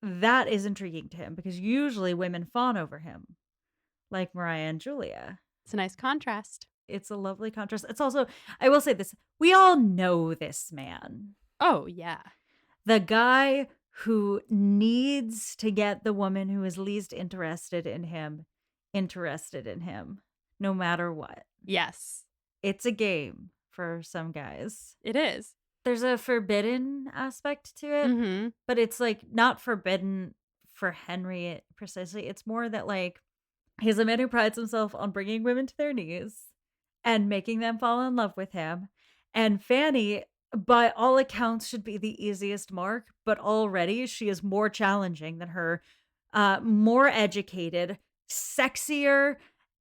S2: that is intriguing to him, because usually women fawn over him, like Mariah and Julia.
S1: It's a nice contrast.
S2: It's a lovely contrast. It's also, I will say this, we all know this man.
S1: Oh, yeah.
S2: The guy who needs to get the woman who is least interested in him, no matter what.
S1: Yes.
S2: It's a game for some guys.
S1: It is.
S2: There's a forbidden aspect to it, but it's like not forbidden for Henry precisely. It's more that like he's a man who prides himself on bringing women to their knees and making them fall in love with him. And Fanny, by all accounts, should be the easiest mark, but already she is more challenging than her, more educated, sexier,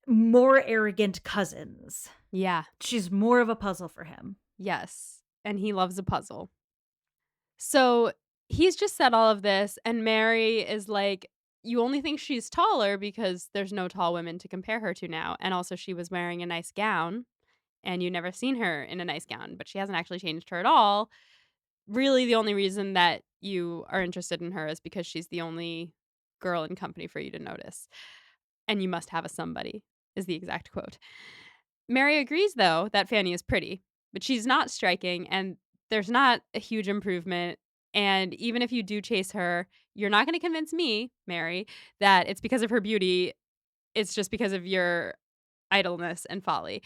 S2: more arrogant cousins.
S1: Yeah.
S2: She's more of a puzzle for him.
S1: Yes. And he loves a puzzle. So he's just said all of this, and Mary is like, you only think she's taller because there's no tall women to compare her to now. And also, she was wearing a nice gown, and you never seen her in a nice gown, but she hasn't actually changed her at all. Really, the only reason that you are interested in her is because she's the only girl in company for you to notice. And you must have a somebody, is the exact quote. Mary agrees, though, that Fanny is pretty, but she's not striking, and there's not a huge improvement. And even if you do chase her, you're not going to convince me, Mary, that it's because of her beauty. It's just because of your idleness and folly.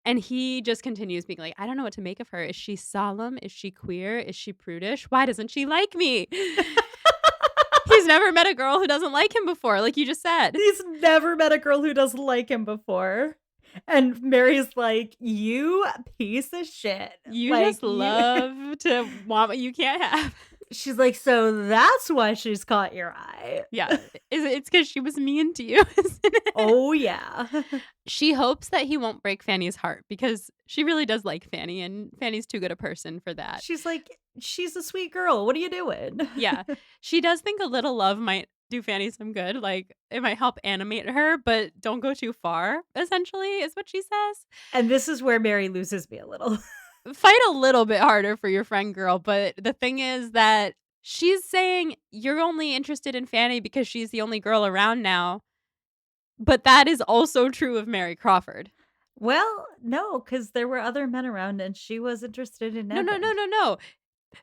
S1: And he just continues being like, I don't know what to make of her. Is she solemn? Is she queer? Is she prudish? Why doesn't she like me? He's never met a girl who doesn't like him before, like you just said.
S2: He's never met a girl who doesn't like him before. And Mary's like, you piece of shit.
S1: You
S2: like,
S1: just love to want what you can't have.
S2: She's like, so that's why she's caught your eye.
S1: Yeah. It's because she was mean to you, isn't it?
S2: Oh, yeah.
S1: She hopes that he won't break Fanny's heart because she really does like Fanny, and Fanny's too good a person for that.
S2: She's like, she's a sweet girl. What are you doing?
S1: Yeah. She does think a little love might do Fanny some good. Like, it might help animate her, but don't go too far, essentially, is what she says.
S2: And this is where Mary loses me a little.
S1: Fight a little bit harder for your friend girl, but the thing is that she's saying you're only interested in Fanny because she's the only girl around now. But that is also true of Mary Crawford.
S2: Well, no, because there were other men around and she was interested in Edmund.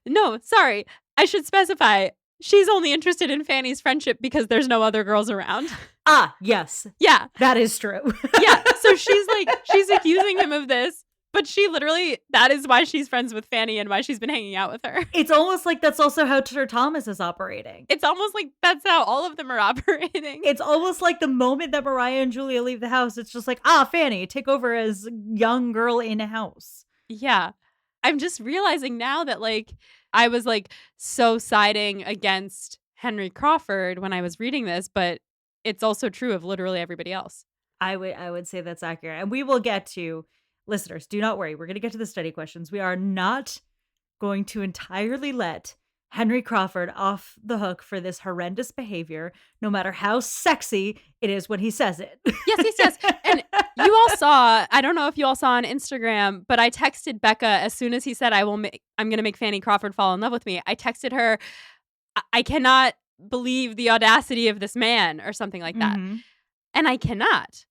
S1: No, sorry. I should specify. She's only interested in Fanny's friendship because there's no other girls around.
S2: Ah, yes.
S1: Yeah.
S2: That is true.
S1: Yeah. So she's accusing him of this, but she literally, that is why she's friends with Fanny and why she's been hanging out with her.
S2: It's almost like that's also how Sir Thomas is operating.
S1: It's almost like that's how all of them are operating.
S2: It's almost like the moment that Mariah and Julia leave the house, it's just like, Fanny, take over as young girl in a house.
S1: Yeah. I'm just realizing now that, like, I was, like, so siding against Henry Crawford when I was reading this, but it's also true of literally everybody else.
S2: I would say that's accurate. And we will get to, listeners, do not worry. We're going to get to the study questions. We are not going to entirely let Henry Crawford off the hook for this horrendous behavior, no matter how sexy it is when he says it.
S1: Yes. And you all saw, I don't know if you all saw on Instagram, but I texted Becca as soon as he said, I'm going to make Fanny Crawford fall in love with me. I texted her, I cannot believe the audacity of this man, or something like that.
S2: Mm-hmm.
S1: And I cannot.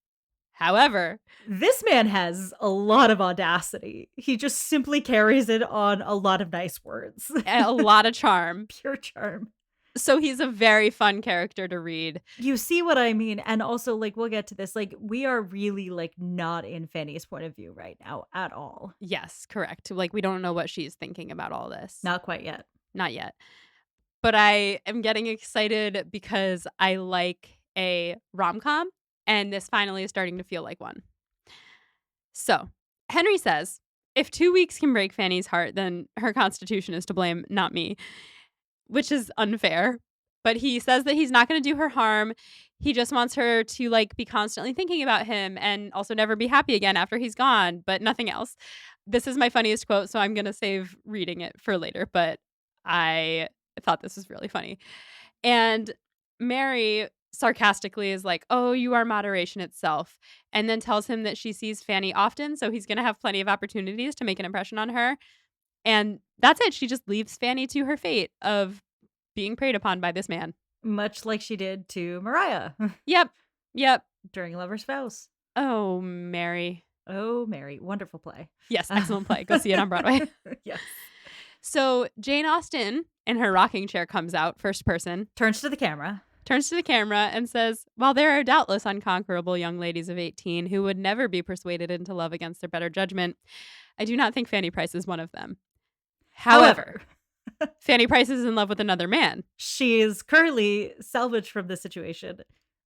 S1: However,
S2: this man has a lot of audacity. He just simply carries it on a lot of nice words.
S1: A lot of charm.
S2: Pure charm.
S1: So he's a very fun character to read.
S2: You see what I mean? And also, like, we'll get to this. Like, we are really, like, not in Fanny's point of view right now at all.
S1: Yes, correct. Like, we don't know what she's thinking about all this.
S2: Not quite yet.
S1: Not yet. But I am getting excited because I like a rom-com, and this finally is starting to feel like one. So, Henry says, if 2 weeks can break Fanny's heart, then her constitution is to blame, not me, which is unfair. But he says that he's not going to do her harm. He just wants her to, like, be constantly thinking about him and also never be happy again after he's gone, but nothing else. This is my funniest quote, so I'm going to save reading it for later, but I thought this was really funny. And Mary sarcastically is like, oh, you are moderation itself, and then tells him that she sees Fanny often, so he's going to have plenty of opportunities to make an impression on her. And that's it. She just leaves Fanny to her fate of being preyed upon by this man.
S2: Much like she did to Mariah.
S1: Yep.
S2: During Lover's Vows.
S1: Oh, Mary.
S2: Oh, Mary. Wonderful play.
S1: Yes, excellent play. Go see it on Broadway.
S2: Yes.
S1: So Jane Austen in her rocking chair comes out, first person.
S2: Turns to the camera
S1: And says, while there are doubtless unconquerable young ladies of 18 who would never be persuaded into love against their better judgment, I do not think Fanny Price is one of them. However, Fanny Price is in love with another man.
S2: She is currently salvaged from this situation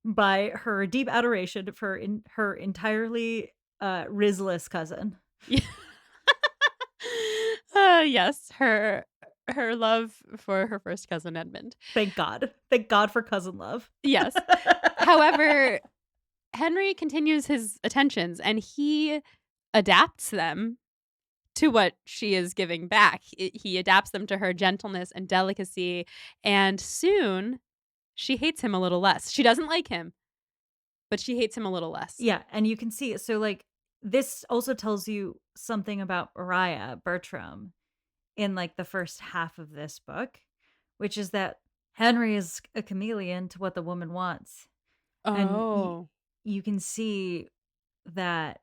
S2: by her deep adoration for her entirely Rizless cousin.
S1: Yes, her love for her first cousin Edmund.
S2: Thank God. Thank God for cousin love.
S1: Yes. However, Henry continues his attentions and he adapts them to what she is giving back. He adapts them to her gentleness and delicacy, and soon she hates him a little less. She doesn't like him, but she hates him a little less.
S2: Yeah, and you can see it. So, like, this also tells you something about Mariah Bertram in, like, the first half of this book, which is that Henry is a chameleon to what the woman wants. And
S1: Oh,
S2: you can see that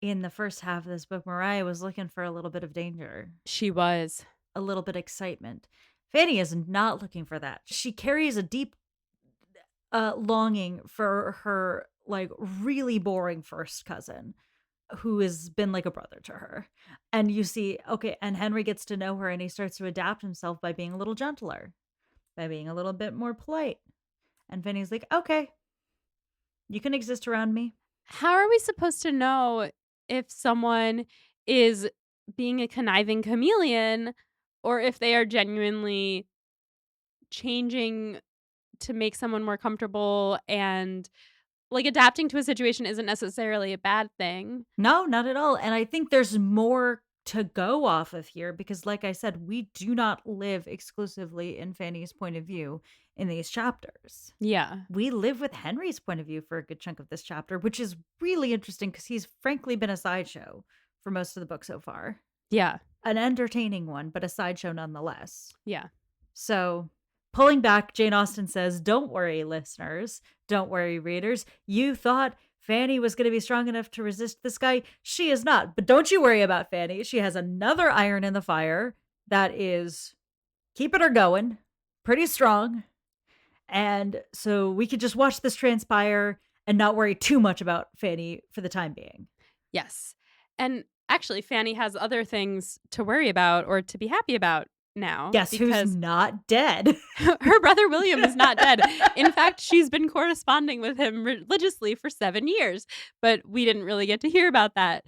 S2: in the first half of this book, Mariah was looking for a little bit of danger,
S1: she was.
S2: a little bit of excitement. Fanny is not looking for that. She carries a deep longing for her like really boring first cousin who has been like a brother to her. And you see, okay, and Henry gets to know her and he starts to adapt himself by being a little gentler, by being a little bit more polite. And Fanny's like, okay, you can exist around me.
S1: How are we supposed to know if someone is being a conniving chameleon or if they are genuinely changing to make someone more comfortable and like adapting to a situation isn't necessarily a bad thing.
S2: No, not at all. And I think there's more to go off of here because, like I said, we do not live exclusively in Fanny's point of view in these chapters.
S1: Yeah.
S2: We live with Henry's point of view for a good chunk of this chapter, which is really interesting because he's frankly been a sideshow for most of the book so far.
S1: Yeah.
S2: An entertaining one, but a sideshow nonetheless.
S1: Yeah.
S2: So, pulling back, Jane Austen says, don't worry, listeners. Don't worry, readers. You thought Fanny was going to be strong enough to resist this guy. She is not. But don't you worry about Fanny. She has another iron in the fire that is keeping her going pretty strong. And so we could just watch this transpire and not worry too much about Fanny for the time being.
S1: Yes. And actually Fanny has other things to worry about or to be happy about now
S2: Guess who's
S1: because
S2: not dead?
S1: her brother William is not dead. In fact, she's been corresponding with him religiously for 7 years, but we didn't really get to hear about that.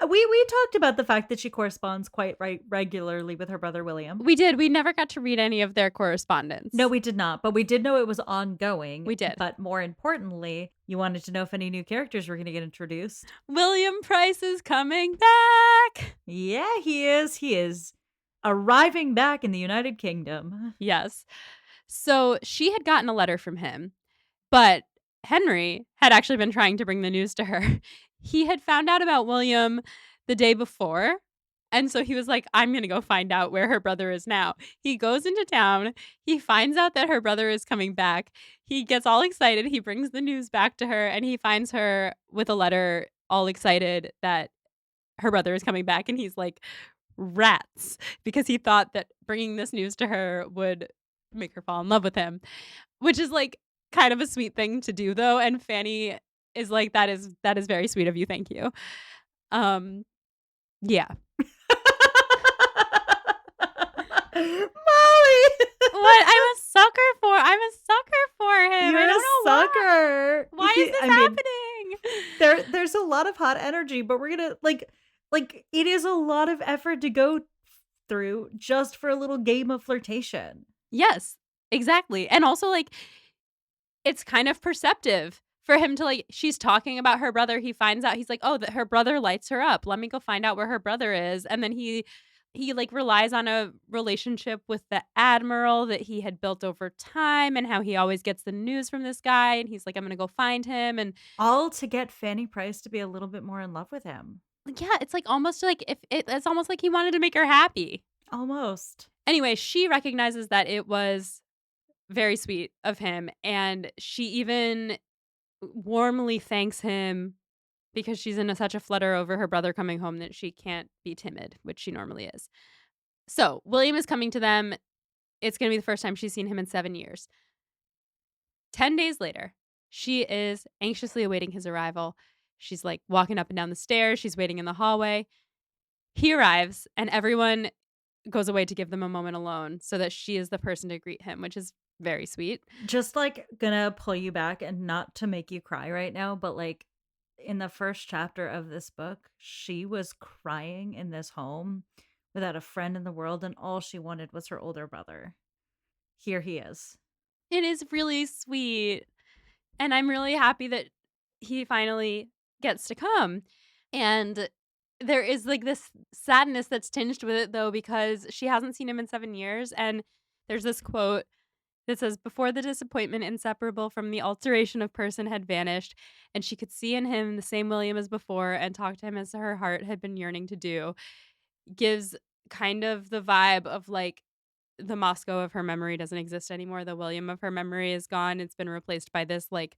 S2: We talked about the fact that she corresponds quite regularly with her brother William.
S1: We did. We never got to read any of their correspondence.
S2: No, we did not, but we did know it was ongoing.
S1: We did.
S2: But more importantly, you wanted to know if any new characters were going to get introduced.
S1: William Price is coming back.
S2: Yeah, he is. He is arriving back in the United Kingdom.
S1: Yes. So she had gotten a letter from him, but Henry had actually been trying to bring the news to her. He had found out about William the day before. And so he was like, I'm going to go find out where her brother is now. He goes into town. He finds out that her brother is coming back. He gets all excited. He brings the news back to her and he finds her with a letter all excited that her brother is coming back. And he's like, rats, because he thought that bringing this news to her would make her fall in love with him, which is like kind of a sweet thing to do though. And Fanny is like, that is very sweet of you. Thank you. Yeah.
S2: Molly!
S1: What? I'm a sucker for him.
S2: You're
S1: I don't
S2: a
S1: know
S2: sucker.
S1: why is this
S2: I mean,
S1: happening?
S2: there's a lot of hot energy, but we're gonna like it is a lot of effort to go through just for a little game of flirtation.
S1: Yes, exactly. And also like it's kind of perceptive for him to like she's talking about her brother. He finds out he's like, "Oh, that her brother lights her up. Let me go find out where her brother is." And then he like relies on a relationship with the admiral that he had built over time and how he always gets the news from this guy and he's like, "I'm going to go find him." And
S2: All to get Fanny Price to be a little bit more in love with him.
S1: yeah, it's like almost like it's almost like he wanted to make her happy.
S2: Almost.
S1: Anyway, she recognizes that it was very sweet of him and she even warmly thanks him because she's in such a flutter over her brother coming home that she can't be timid, which she normally is. So, William is coming to them. It's going to be the first time she's seen him in 7 years. 10 days later, she is anxiously awaiting his arrival. She's like walking up and down the stairs. She's waiting in the hallway. He arrives and everyone goes away to give them a moment alone so that she is the person to greet him, which is very sweet.
S2: Just like gonna pull you back and not to make you cry right now, but like in the first chapter of this book, she was crying in this home without a friend in the world, and all she wanted was her older brother. Here he is.
S1: It is really sweet. And I'm really happy that he finally gets to come. And there is, like, this sadness that's tinged with it, though, because she hasn't seen him in 7 years, and there's this quote that says, "Before the disappointment inseparable from the alteration of person had vanished, and she could see in him the same William as before, and talk to him as her heart had been yearning to do," gives kind of the vibe of, like, the Moscow of her memory doesn't exist anymore, the William of her memory is gone, it's been replaced by this, like,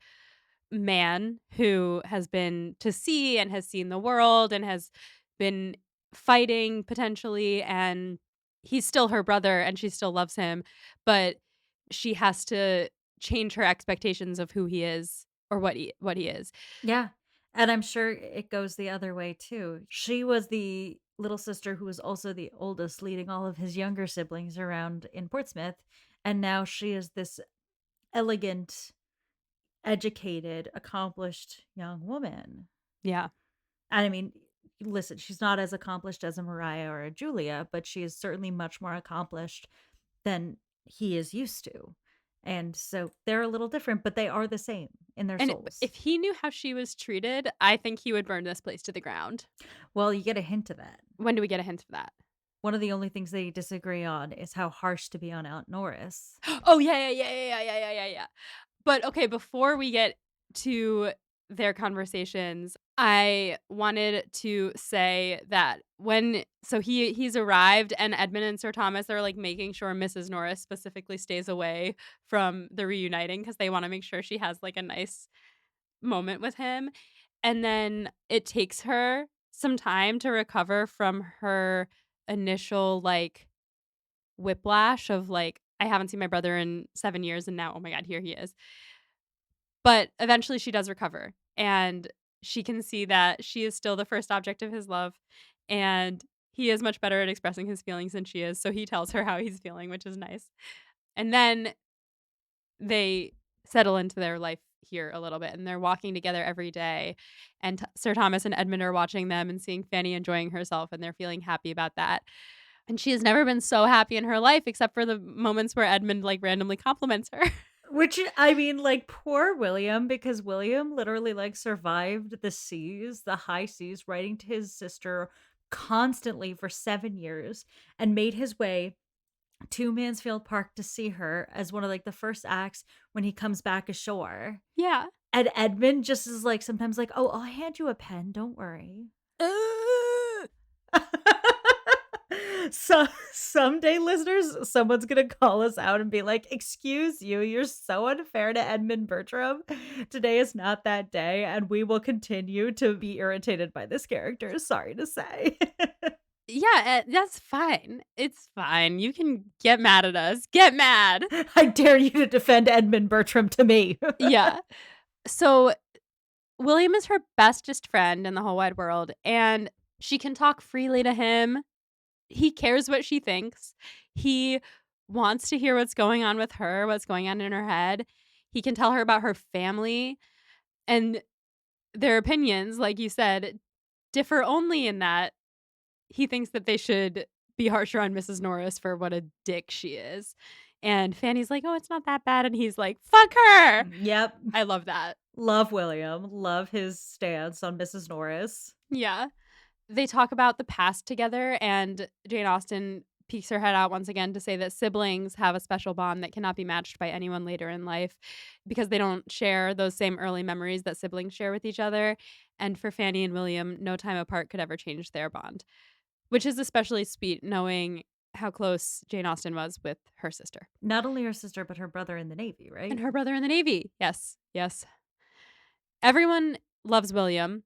S1: man who has been to sea and has seen the world and has been fighting potentially, and he's still her brother and she still loves him, but she has to change her expectations of who he is or what he is.
S2: Yeah. And I'm sure it goes the other way too. She was the little sister who was also the oldest, leading all of his younger siblings around in Portsmouth. And now she is this elegant, educated, accomplished young woman.
S1: Yeah.
S2: And I mean, listen, she's not as accomplished as a Mariah or a Julia, but she is certainly much more accomplished than he is used to. And so they're a little different, but they are the same in their
S1: And
S2: souls.
S1: if he knew how she was treated, I think he would burn this place to the ground.
S2: Well, you get a hint of that.
S1: When do we get a hint of that?
S2: One of the only things they disagree on is how harsh to be on Aunt Norris.
S1: Oh, yeah, yeah, yeah, yeah, yeah, yeah, yeah, yeah. But, okay, before we get to their conversations, I wanted to say that he's arrived and Edmund and Sir Thomas are, like, making sure Mrs. Norris specifically stays away from the reuniting because they wanna make sure she has, like, a nice moment with him, and then it takes her some time to recover from her initial, like, whiplash of, like, "I haven't seen my brother in 7 years, and now, oh my god, here he is." But eventually she does recover, and she can see that she is still the first object of his love, and he is much better at expressing his feelings than she is, so he tells her how he's feeling, which is nice. And then they settle into their life here a little bit, and they're walking together every day, and Sir Thomas and Edmund are watching them and seeing Fanny enjoying herself, and they're feeling happy about that. And she has never been so happy in her life except for the moments where Edmund, like, randomly compliments her.
S2: Which I mean, like, poor William, because William literally, like, survived the seas, the high seas, writing to his sister constantly for 7 years and made his way to Mansfield Park to see her as one of, like, the first acts when he comes back ashore.
S1: Yeah.
S2: And Edmund just is, like, sometimes like, "Oh, I'll hand you a pen, don't worry."
S1: Ugh.
S2: So someday, listeners, someone's gonna call us out and be like, "Excuse you, you're so unfair to Edmund Bertram. Today is not that day, and we will continue to be irritated by this character, sorry to say."
S1: Yeah, that's fine. It's fine. You can get mad at us. Get mad.
S2: I dare you to defend Edmund Bertram to me.
S1: Yeah. So William is her bestest friend in the whole wide world, and she can talk freely to him. He cares what she thinks. He wants to hear what's going on with her, what's going on in her head. He can tell her about her family, and their opinions, like you said, differ only in that he thinks that they should be harsher on Mrs. Norris for what a dick she is. And Fanny's like, "Oh, it's not that bad." And he's like, "Fuck her."
S2: Yep.
S1: I love that.
S2: Love William, love his stance on Mrs. Norris.
S1: Yeah. They talk about the past together, and Jane Austen peeks her head out once again to say that siblings have a special bond that cannot be matched by anyone later in life because they don't share those same early memories that siblings share with each other. And for Fanny and William, no time apart could ever change their bond, which is especially sweet knowing how close Jane Austen was with her sister
S2: Not only her sister, but her brother in the Navy,
S1: and
S2: right?
S1: her brother in the Navy. Yes, yes. Everyone loves William,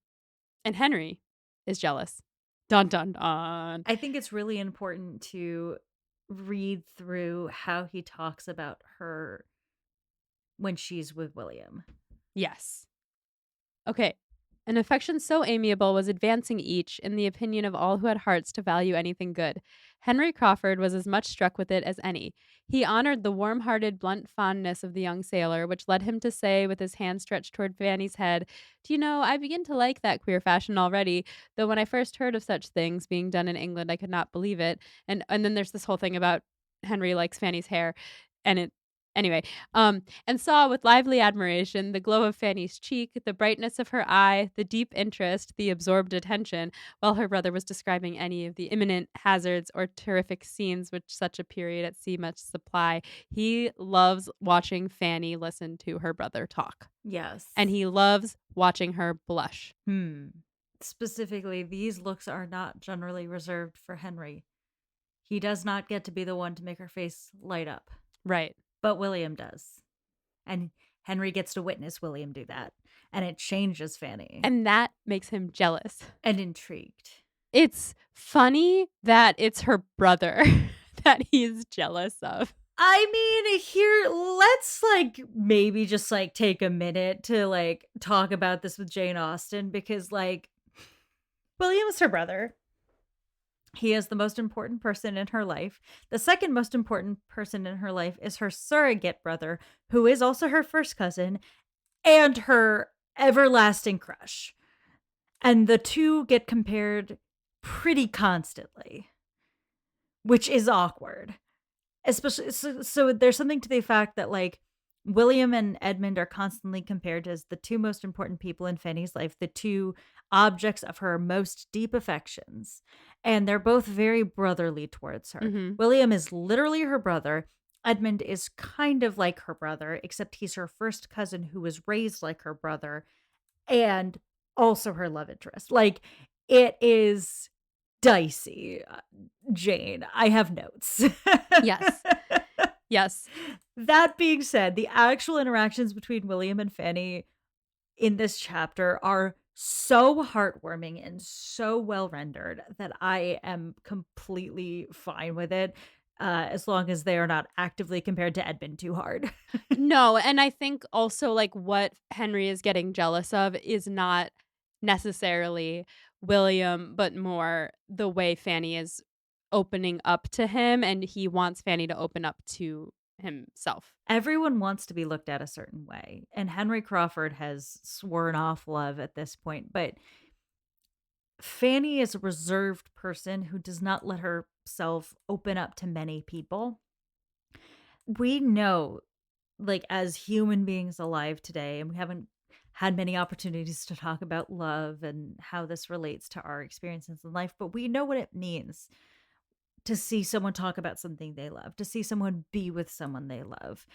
S1: and Henry is jealous. Dun dun dun.
S2: I think it's really important to read through how he talks about her when she's with William.
S1: Yes. Okay. An affection so amiable was advancing each, in the opinion of all who had hearts to value anything good. Henry Crawford was as much struck with it as any. He honored the warm-hearted, blunt fondness of the young sailor, which led him to say, with his hand stretched toward Fanny's head, "Do you know, I begin to like that queer fashion already, though when I first heard of such things being done in England, I could not believe it." And then there's this whole thing about Henry likes Fanny's hair, and Anyway, and saw with lively admiration the glow of Fanny's cheek, the brightness of her eye, the deep interest, the absorbed attention, while her brother was describing any of the imminent hazards or terrific scenes which such a period at sea must supply. He loves watching Fanny listen to her brother talk, and
S2: Yes.
S1: he loves watching her blush.
S2: Hmm. Specifically, these looks are not generally reserved for Henry. He does not get to be the one to make her face light up,
S1: Right.
S2: but William does. And Henry gets to witness William do that. And it changes Fanny
S1: And that makes him jealous.
S2: and intrigued.
S1: It's funny that it's her brother that he's jealous of.
S2: I mean, here, let's like maybe just like take a minute to like talk about this with Jane Austen because like William's her brother. He is the most important person in her life. The second most important person in her life is her surrogate brother, who is also her first cousin and her everlasting crush. And the two get compared pretty constantly, which is awkward. Especially so there's something to the fact that like William and Edmund are constantly compared as the two most important people in Fanny's life, the two objects of her most deep affections, and they're both very brotherly towards her.
S1: Mhm.
S2: William is literally her brother. Edmund is kind of like her brother, except he's her first cousin who was raised like her brother and also her love interest. Like it is dicey, Jane. I have notes.
S1: Yes. Yes.
S2: That being said, the actual interactions between William and Fanny in this chapter are so heartwarming and so well rendered that I am completely fine with it, as long as they are not actively compared to Edmund too hard.
S1: No, and I think also, like, what Henry is getting jealous of is not necessarily William, but more the way Fanny is opening up to him, and he wants Fanny to open up to himself.
S2: Everyone wants to be looked at a certain way, and Henry Crawford has sworn off love at this point, but Fanny is a reserved person who does not let herself open up to many people. We know, like, as human beings alive today, and we haven't had many opportunities to talk about love and how this relates to our experiences in life, but we know what it means to see someone talk about something they love, to see someone be with someone they love.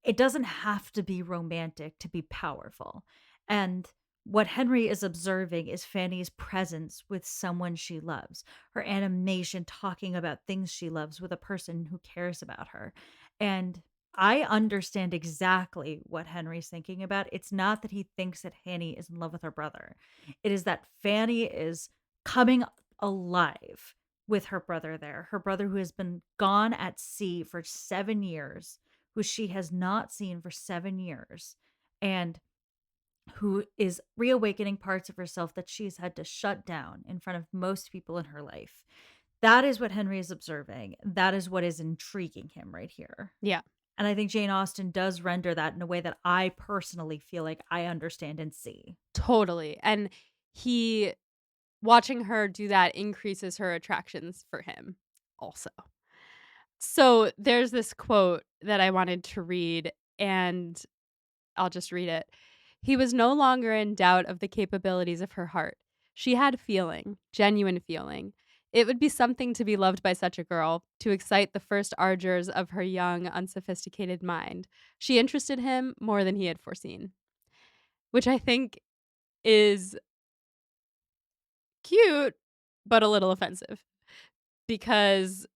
S2: It doesn't have to be romantic to be powerful. And what Henry is observing is Fanny's presence with someone she loves, her animation talking about things she loves with a person who cares about her. And I understand exactly what Henry's thinking about. It's not that he thinks that Fanny is in love with her brother, it is that Fanny is coming alive with her brother there, her brother who has been gone at sea for 7 years, who she has not seen for 7 years, and who is reawakening parts of herself that she's had to shut down in front of most people in her life. That is what Henry is observing. That is what is intriguing him right here.
S1: Yeah,
S2: And I think Jane Austen does render that in a way that I personally feel like I understand and see.
S1: totally, and he watching her do that increases her attractions for him also. So, there's this quote that I wanted to read, and I'll just read it. He was no longer in doubt of the capabilities of her heart. She had feeling, genuine feeling. It would be something to be loved by such a girl, to excite the first ardors of her young, unsophisticated mind. She interested him more than he had foreseen, which I think is cute, but a little offensive because,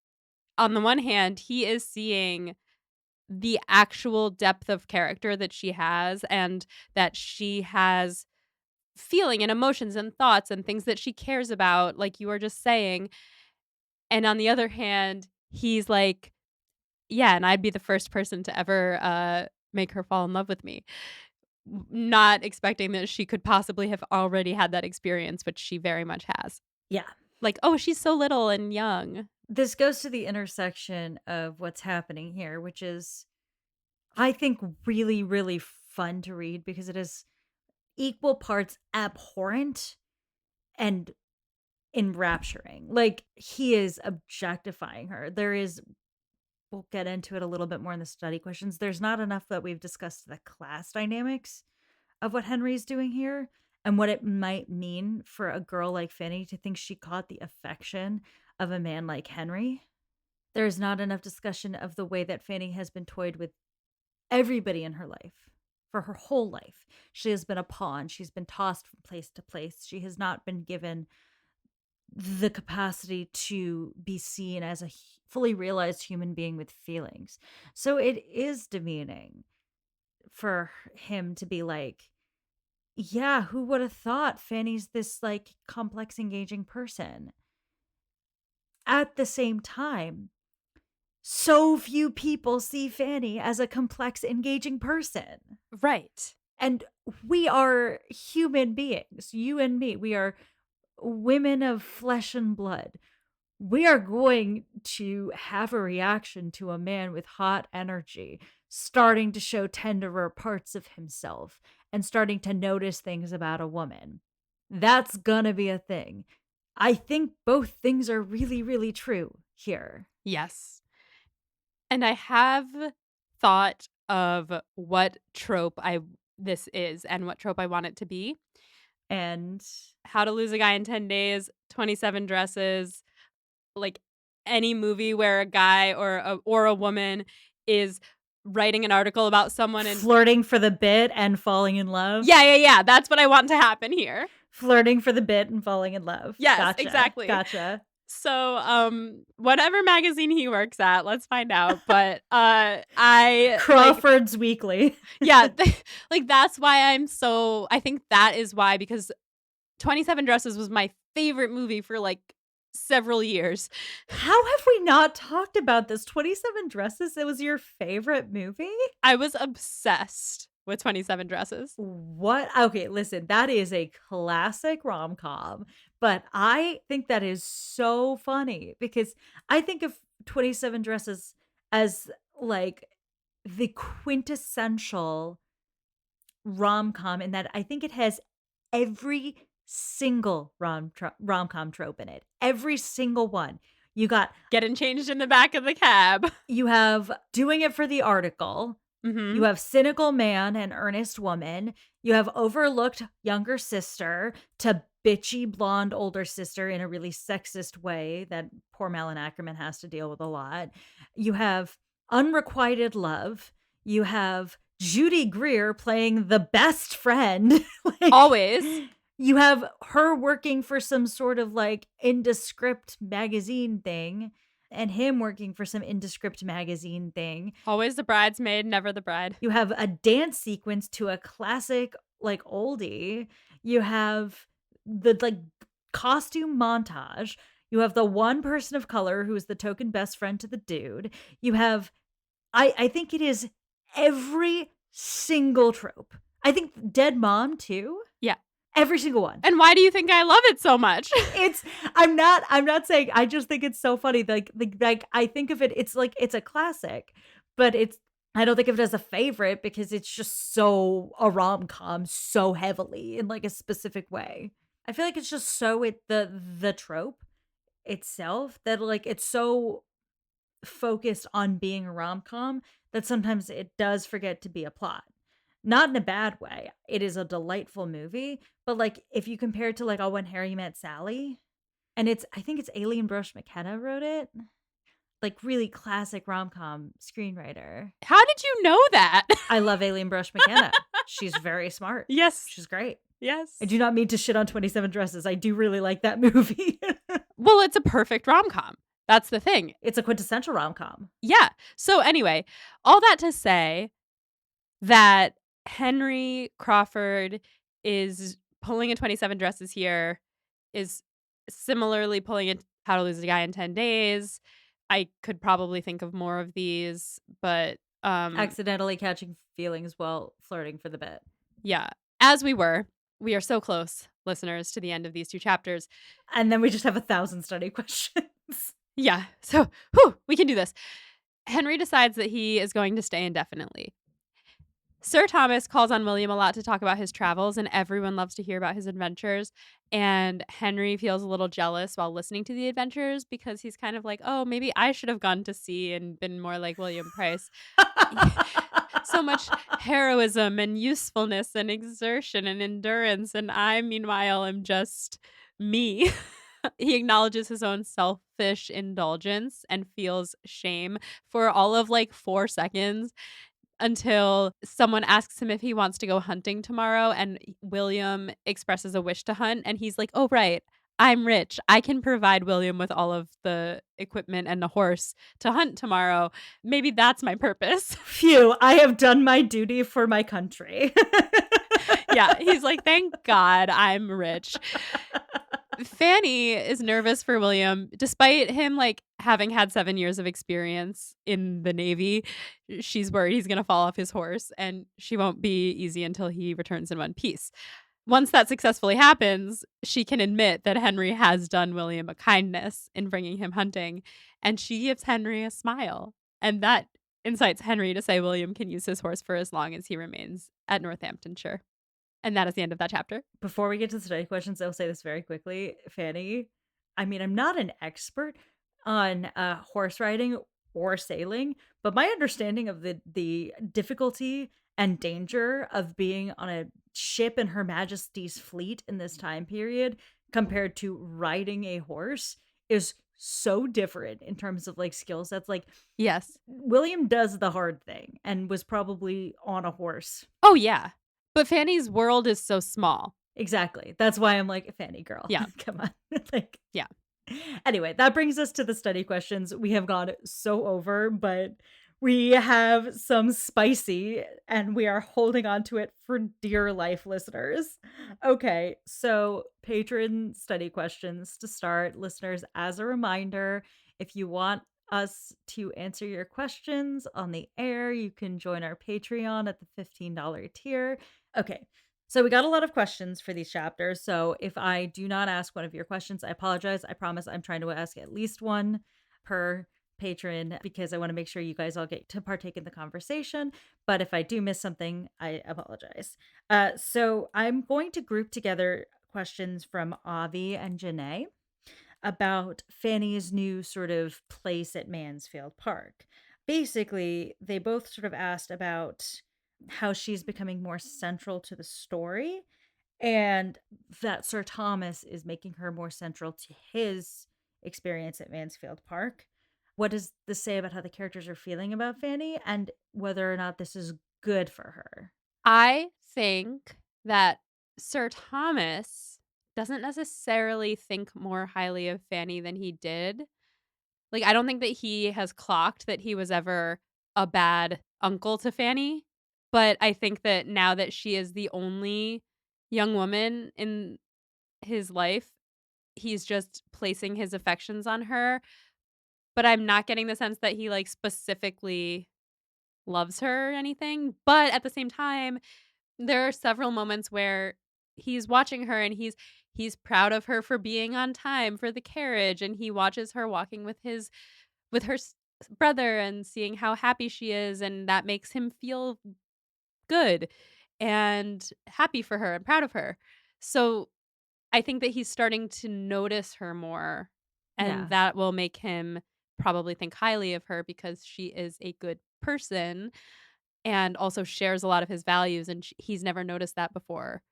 S1: on the one hand, he is seeing the actual depth of character that she has and that she has feeling and emotions and thoughts and things that she cares about, like you were just saying. And on the other hand, he's like, yeah, and I'd be the first person to ever make her fall in love with me. Not expecting that she could possibly have already had that experience, which she very much has.
S2: Yeah.
S1: Like, oh, she's so little and young.
S2: This goes to the intersection of what's happening here, which is, I think, really, really fun to read because it is equal parts abhorrent and enrapturing. Like, he is objectifying her. There is we'll get into it a little bit more in the study questions. There's not enough that we've discussed the class dynamics of what Henry's doing here and what it might mean for a girl like Fanny to think she caught the affection of a man like Henry. There's not enough discussion of the way that Fanny has been toyed with everybody in her life for her whole life. She has been a pawn. She's been tossed from place to place. She has not been given the capacity to be seen as a fully realized human being with feelings. So it is demeaning for him to be like, yeah, who would have thought Fanny's this like complex, engaging person? At the same time, so few people see Fanny as a complex, engaging person.
S1: Right.
S2: And we are human beings, you and me. We are women of flesh and blood. We are going to have a reaction to a man with hot energy, starting to show tenderer parts of himself and starting to notice things about a woman. That's gonna be a thing. I think both things are really, really true here.
S1: Yes. And I have thought of what trope this is and what trope I want it to be.
S2: And
S1: How to Lose a Guy in 10 Days, 27 Dresses, like any movie where a guy or a woman is writing an article about someone and
S2: flirting for the bit and falling in love.
S1: yeah. That's what I want to happen here.
S2: Flirting for the bit and falling in love.
S1: Yes,
S2: Gotcha.
S1: exactly.
S2: Gotcha.
S1: So, whatever magazine he works at, let's find out. But I
S2: Crawford's Weekly.
S1: Yeah, that's why I think that is why, because 27 Dresses was my favorite movie for like several years.
S2: How have we not talked about this? 27 Dresses, it was your favorite movie?
S1: I was obsessed with 27 Dresses.
S2: What? Okay, listen, that is a classic rom-com, but I think that is so funny because I think of 27 Dresses as like the quintessential rom-com in that I think it has every single rom-com trope in it. Every single one. You got
S1: getting changed in the back of the cab.
S2: You have doing it for the article.
S1: Mm-hmm.
S2: You have cynical man and earnest woman. You have overlooked younger sister to bitchy blonde older sister in a really sexist way that poor Malin Ackerman has to deal with a lot. You have unrequited love. You have Judy Greer playing the best friend.
S1: Always.
S2: You have her working for some sort of like indescript magazine thing and him working for some indescript magazine thing.
S1: Always the bridesmaid, never the bride.
S2: You have a dance sequence to a classic like oldie. You have the like costume montage. You have the one person of color who is the token best friend to the dude. You have I think it is every single trope. I think dead mom too.
S1: Yeah.
S2: Every single one.
S1: And why do you think I love it so much?
S2: I'm not saying, I just think it's so funny. Like I think of it, it's like, it's a classic, but I don't think of it as a favorite because it's just so a rom-com so heavily in like a specific way. I feel like it's just so the trope itself that like it's so focused on being a rom-com that sometimes it does forget to be a plot. Not in a bad way. It is a delightful movie, but like if you compare it to like Oh When Harry Met Sally, and I think it's Aileen Brosh McKenna wrote it. Like really classic rom-com screenwriter.
S1: How did you know that?
S2: I love Aileen Brosh McKenna. She's very smart.
S1: Yes.
S2: She's great.
S1: Yes.
S2: I do not mean to shit on 27 Dresses. I do really like that movie.
S1: Well, it's a perfect rom-com. That's the thing.
S2: It's a quintessential rom-com.
S1: Yeah. So anyway, all that to say that Henry Crawford is pulling a 27 Dresses here, is similarly pulling a How to Lose a Guy in 10 Days. I could probably think of more of these, but
S2: accidentally catching feelings while flirting for the bit.
S1: Yeah. As we are so close, listeners, to the end of these two chapters.
S2: And then we just have 1,000 study questions.
S1: Yeah. So, we can do this. Henry decides that he is going to stay indefinitely. Sir Thomas calls on William a lot to talk about his travels, and everyone loves to hear about his adventures. And Henry feels a little jealous while listening to the adventures because he's kind of like, oh, maybe I should have gone to sea and been more like William Price. So much heroism and usefulness and exertion and endurance. And I, meanwhile, am just me. He acknowledges his own selfish indulgence and feels shame for all of like 4 seconds until someone asks him if he wants to go hunting tomorrow, and William expresses a wish to hunt, and he's like, "Oh, right. I'm rich. I can provide William with all of the equipment and the horse to hunt tomorrow. Maybe that's my purpose."
S2: Phew, I have done my duty for my country.
S1: Yeah, he's like, "Thank God I'm rich." Fanny is nervous for William despite him, like, having had 7 years of experience in the Navy. She's worried he's gonna fall off his horse, and she won't be easy until he returns in one piece. Once that successfully happens, she can admit that Henry has done William a kindness in bringing him hunting, and she gives Henry a smile, and that incites Henry to say William can use his horse for as long as he remains at Northamptonshire. And that is the end of that chapter.
S2: Before we get to the study questions, I'll say this very quickly. Fanny, I mean, I'm not an expert on horse riding or sailing, but my understanding of the difficulty and danger of being on a ship in Her Majesty's fleet in this time period compared to riding a horse is so different in terms of like skill sets. Like
S1: Yes.
S2: William does the hard thing and was probably on a horse.
S1: Oh, yeah. But Fanny's world is so small.
S2: Exactly. That's why I'm like, Fanny girl.
S1: Yeah.
S2: Come on. Like
S1: Yeah.
S2: anyway, that brings us to the study questions. We have gone so over, but we have some spicy and we are holding on to it for dear life, listeners. Okay, so patron study questions to start. Listeners, as a reminder, if you want us to answer your questions on the air, you can join our Patreon at the $15 tier. Okay, so we got a lot of questions for these chapters. So if I do not ask one of your questions, I apologize. I promise I'm trying to ask at least one per patron because I want to make sure you guys all get to partake in the conversation. But if I do miss something, I apologize. So I'm going to group together questions from Avi and Janae about Fanny's new sort of place at Mansfield Park. Basically, they both sort of asked about how she's becoming more central to the story and that Sir Thomas is making her more central to his experience at Mansfield Park. What does this say about how the characters are feeling about Fanny and whether or not this is good for her?
S1: I think that Sir Thomas doesn't necessarily think more highly of Fanny than he did. Like, I don't think that he has clocked that he was ever a bad uncle to Fanny, but I think that now that she is the only young woman in his life, he's just placing his affections on her, but I'm not getting the sense that he, like, specifically loves her or anything, but at the same time, there are several moments where he's watching her and he's proud of her for being on time for the carriage, and he watches her walking with her brother and seeing how happy she is, and that makes him feel good and happy for her and proud of her. So, I think that he's starting to notice her more, and
S2: Yeah.
S1: that will make him probably think highly of her because she is a good person and also shares a lot of his values, and he's never noticed that before.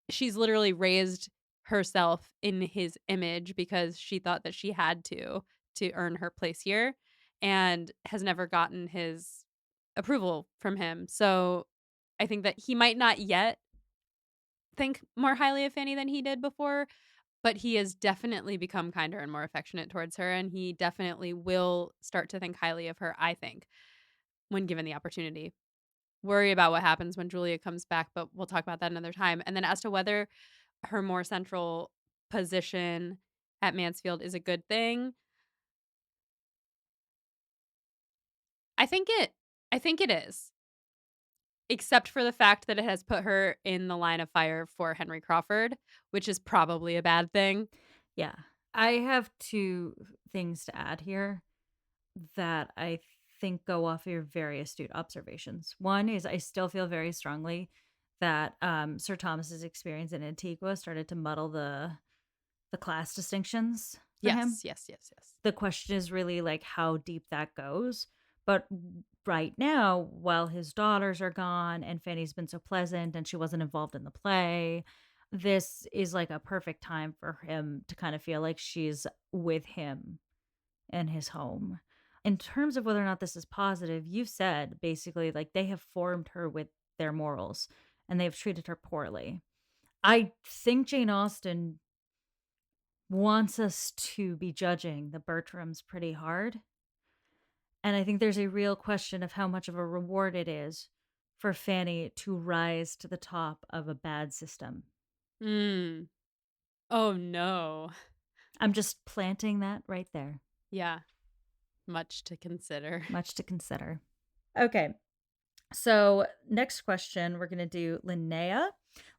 S1: She's literally raised herself in his image because she thought that she had to earn her place here, and has never gotten his approval from him. So, I think that he might not yet think more highly of Fanny than he did before, but he has definitely become kinder and more affectionate towards her, and he definitely will start to think highly of her, I think, when given the opportunity. Worry about what happens when Julia comes back, but we'll talk about that another time. And then as to whether her more central position at Mansfield is a good thing, I think it I think it is. Except for the fact that it has put her in the line of fire for Henry Crawford, which is probably a bad thing.
S2: Yeah. I have two things to add here that I think go off your very astute observations. One is I still feel very strongly that Sir Thomas's experience in Antigua started to muddle the class distinctions for him.
S1: Yes, yes, yes, yes.
S2: The question is really like how deep that goes. But right now, while his daughters are gone and Fanny's been so pleasant and she wasn't involved in the play, this is like a perfect time for him to kind of feel like she's with him in his home. In terms of whether or not this is positive, you said basically like they have formed her with their morals and they've treated her poorly. I think Jane Austen wants us to be judging the Bertrams pretty hard. And I think there's a real question of how much of a reward it is for Fanny to rise to the top of a bad system.
S1: Mm. Oh, no.
S2: I'm just planting that right there.
S1: Yeah. Much to consider.
S2: Much to consider. Okay. So, next question, we're going to do Linnea.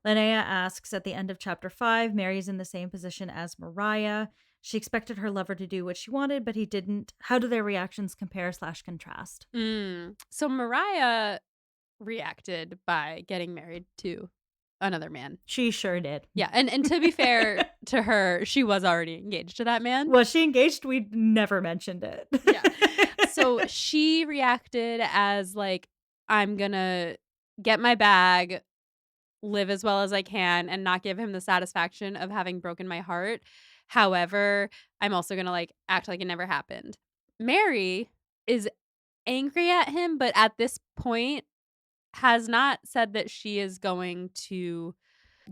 S2: Linnea asks at the end of chapter 5, Mary's in the same position as Mariah. She expected her lover to do what she wanted, but he didn't. How do their reactions compare/contrast?
S1: So Mariah reacted by getting married to another man.
S2: She sure did.
S1: Yeah, and to be fair to her, she was already engaged to that man.
S2: Was she engaged? We never mentioned it.
S1: Yeah. So she reacted as like, I'm gonna get my bag, live as well as I can, and not give him the satisfaction of having broken my heart. However, I'm also gonna like act like it never happened. Mary is angry at him, but at this point has not said that she is going to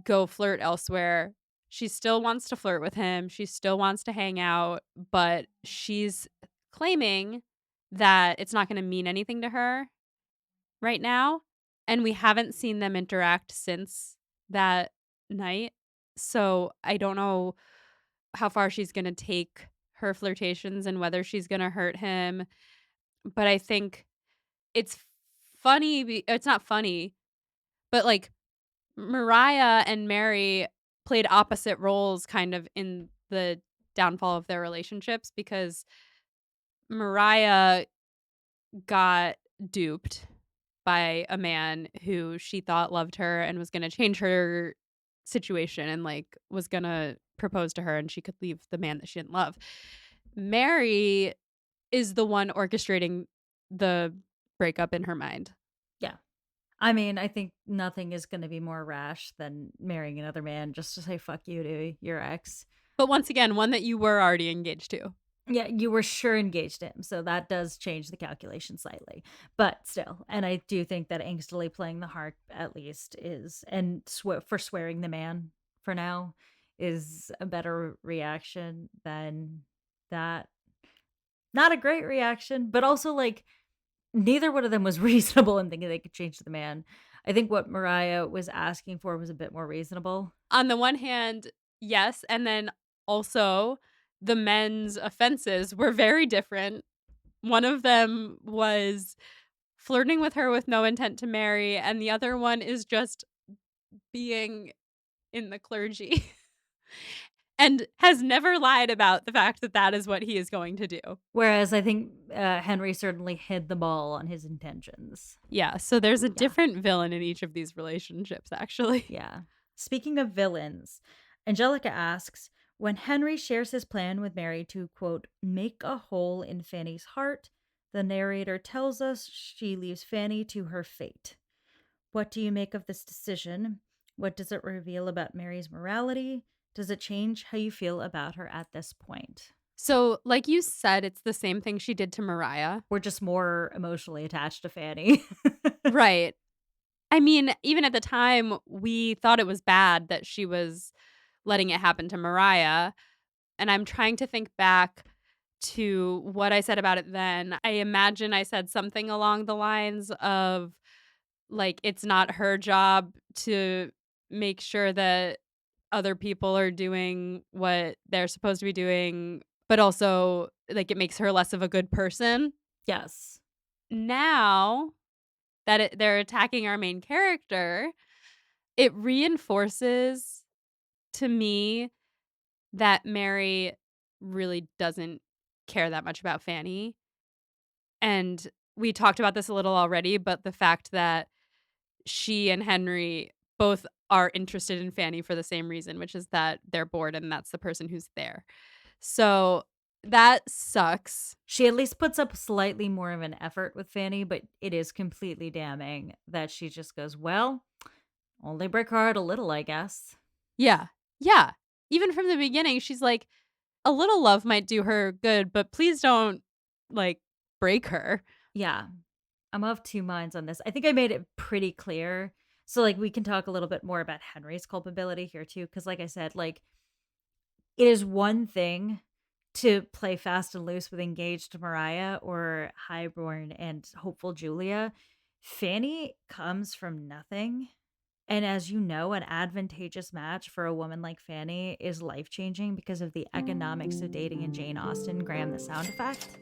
S1: go flirt elsewhere. She still wants to flirt with him. She still wants to hang out, but she's claiming that it's not going to mean anything to her right now. And we haven't seen them interact since that night. So I don't know how far she's going to take her flirtations and whether she's going to hurt him. But I think it's funny. It's not funny, but like Mariah and Mary played opposite roles kind of in the downfall of their relationships because Mariah got duped by a man who she thought loved her and was going to change her situation and like was going to propose to her and she could leave the man that she didn't love. Mary is the one orchestrating the breakup in her mind.
S2: Yeah. I mean, I think nothing is going to be more rash than marrying another man just to say fuck you to your ex.
S1: But once again, one that you were already engaged to.
S2: Yeah, you were sure engaged to him, so that does change the calculation slightly. But still, and I do think that angstily playing the harp at least is, and forswearing the man for now is a better reaction than that. Not a great reaction, but also like neither one of them was reasonable in thinking they could change the man. I think what Mariah was asking for was a bit more reasonable.
S1: On the one hand, yes, and then also the men's offenses were very different. One of them was flirting with her with no intent to marry, and the other one is just being in the clergy and has never lied about the fact that that is what he is going to do.
S2: Whereas I think Henry certainly hid the ball on his intentions.
S1: Yeah, so there's a different villain in each of these relationships, actually.
S2: Yeah. Speaking of villains, Angelica asks, when Henry shares his plan with Mary to, quote, make a hole in Fanny's heart, the narrator tells us she leaves Fanny to her fate. What do you make of this decision? What does it reveal about Mary's morality? Does it change how you feel about her at this point?
S1: So, like you said, it's the same thing she did to Mariah.
S2: We're just more emotionally attached to Fanny.
S1: Right. I mean, even at the time, we thought it was bad that she was letting it happen to Mariah. And I'm trying to think back to what I said about it then. I imagine I said something along the lines of, like, it's not her job to make sure that other people are doing what they're supposed to be doing, but also, like, it makes her less of a good person.
S2: Yes.
S1: Now that they're attacking our main character, it reinforces to me that Mary really doesn't care that much about Fanny. And we talked about this a little already, but the fact that she and Henry both are interested in Fanny for the same reason, which is that they're bored and that's the person who's there. So that sucks.
S2: She at least puts up slightly more of an effort with Fanny, but it is completely damning that she just goes, "Well, only break her heart a little, I guess."
S1: Yeah. Yeah. Even from the beginning, she's like, a little love might do her good, but please don't like break her.
S2: Yeah. I'm of two minds on this. I think I made it pretty clear. So, like, we can talk a little bit more about Henry's culpability here, too. Cause, like I said, like, it is one thing to play fast and loose with engaged Mariah or highborn and hopeful Julia. Fanny comes from nothing. And as you know, an advantageous match for a woman like Fanny is life changing because of the economics of dating in Jane Austen, Graham the sound effect.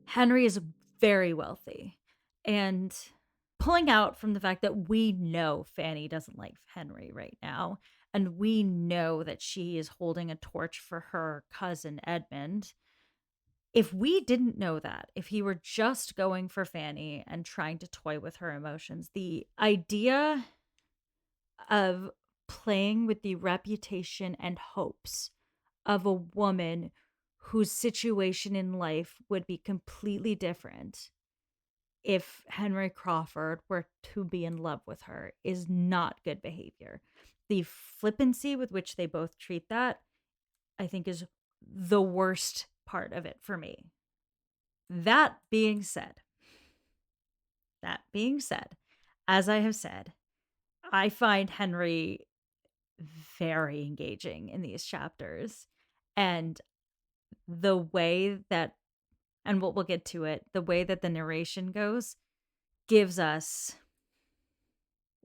S2: Henry is very wealthy. And pulling out from the fact that we know Fanny doesn't like Henry right now, and we know that she is holding a torch for her cousin Edmund. If we didn't know that, if he were just going for Fanny and trying to toy with her emotions, the idea of playing with the reputation and hopes of a woman whose situation in life would be completely different if Henry Crawford were to be in love with her is not good behavior. The flippancy with which they both treat that, I think, is the worst part of it for me. That being said, that being said, as I have said, I find Henry very engaging in these chapters. And the way that, and we'll get to it, the way that the narration goes gives us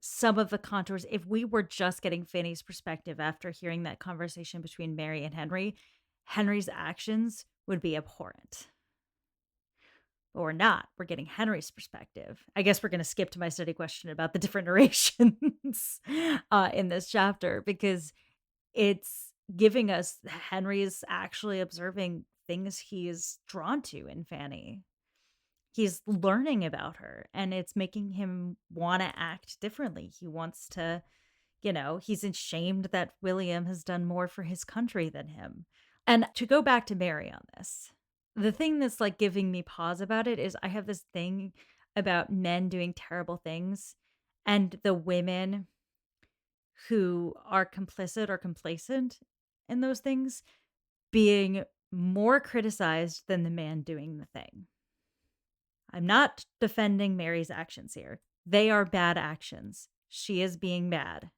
S2: some of the contours. If we were just getting Fanny's perspective after hearing that conversation between Mary and Henry, Henry's actions would be abhorrent. But we're not. We're getting Henry's perspective. I guess we're going to skip to my study question about the different narrations in this chapter because it's giving us Henry is actually observing things he's drawn to in Fanny. He's learning about her and it's making him want to act differently. He wants to, he's ashamed that William has done more for his country than him. And to go back to Mary on this, the thing that's like giving me pause about it is I have this thing about men doing terrible things and the women who are complicit or complacent in those things being more criticized than the man doing the thing. I'm not defending Mary's actions here. They are bad actions. She is being bad.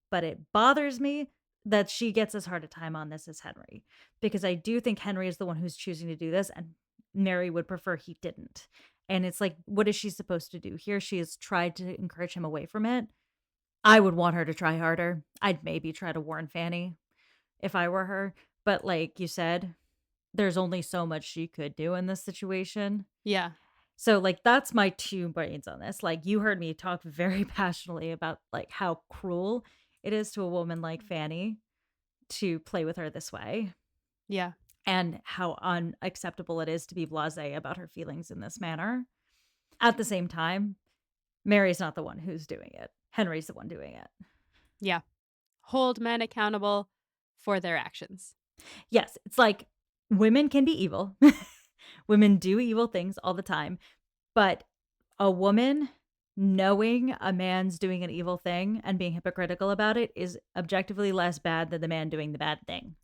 S2: But it bothers me that she gets as hard a time on this as Henry, because I do think Henry is the one who's choosing to do this, and Mary would prefer he didn't. And it's like, what is she supposed to do here? She has tried to encourage him away from it. I would want her to try harder. I'd maybe try to warn Fanny if I were her. But like you said, there's only so much she could do in this situation.
S1: Yeah.
S2: So like that's my two brains on this. Like you heard me talk very passionately about like how cruel it is to a woman like Fanny to play with her this way
S1: Yeah.
S2: and how unacceptable it is to be blasé about her feelings in this manner. At the same time, Mary's not the one who's doing it. Henry's the one doing it.
S1: Yeah. Hold men accountable for their actions.
S2: Yes, it's like women can be evil. Women do evil things all the time. But a woman knowing a man's doing an evil thing and being hypocritical about it is objectively less bad than the man doing the bad thing.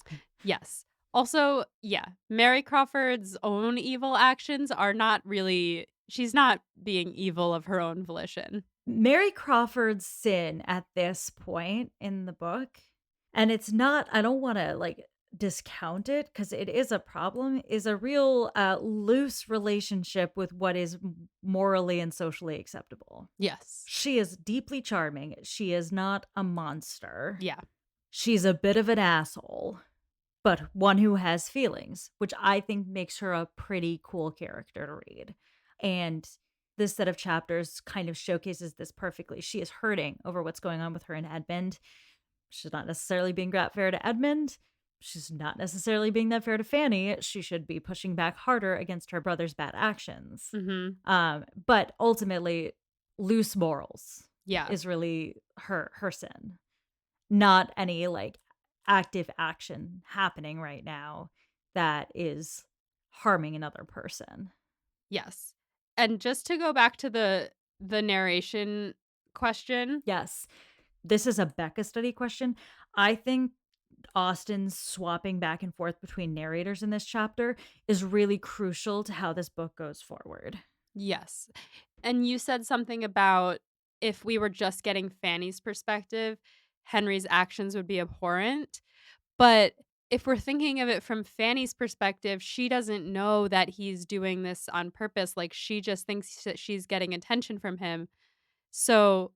S1: Yes. Also, yeah, Mary Crawford's own evil actions are not really, she's not being evil of her own volition.
S2: Mary Crawford's sin at this point in the book, and it's not, I don't want to like discount it because it is a problem, is a real loose relationship with what is morally and socially acceptable.
S1: Yes.
S2: She is deeply charming. She is not a monster.
S1: Yeah.
S2: She's a bit of an asshole, but one who has feelings, which I think makes her a pretty cool character to read. And this set of chapters kind of showcases this perfectly. She is hurting over what's going on with her and Edmund. She's not necessarily being fair to Edmund, she's not necessarily being that fair to Fanny. She should be pushing back harder against her brother's bad actions.
S1: Mhm.
S2: But ultimately, loose morals
S1: Yeah.
S2: is really her sin, not any like active action happening right now that is harming another person.
S1: Yes. And just to go back to the narration question.
S2: Yes, this is a Becca study question. I think Austen's swapping back and forth between narrators in this chapter is really crucial to how this book goes forward.
S1: Yes. And you said something about if we were just getting Fanny's perspective, Henry's actions would be abhorrent. But if we're thinking of it from Fanny's perspective, she doesn't know that he's doing this on purpose. Like, she just thinks that she's getting attention from him. So,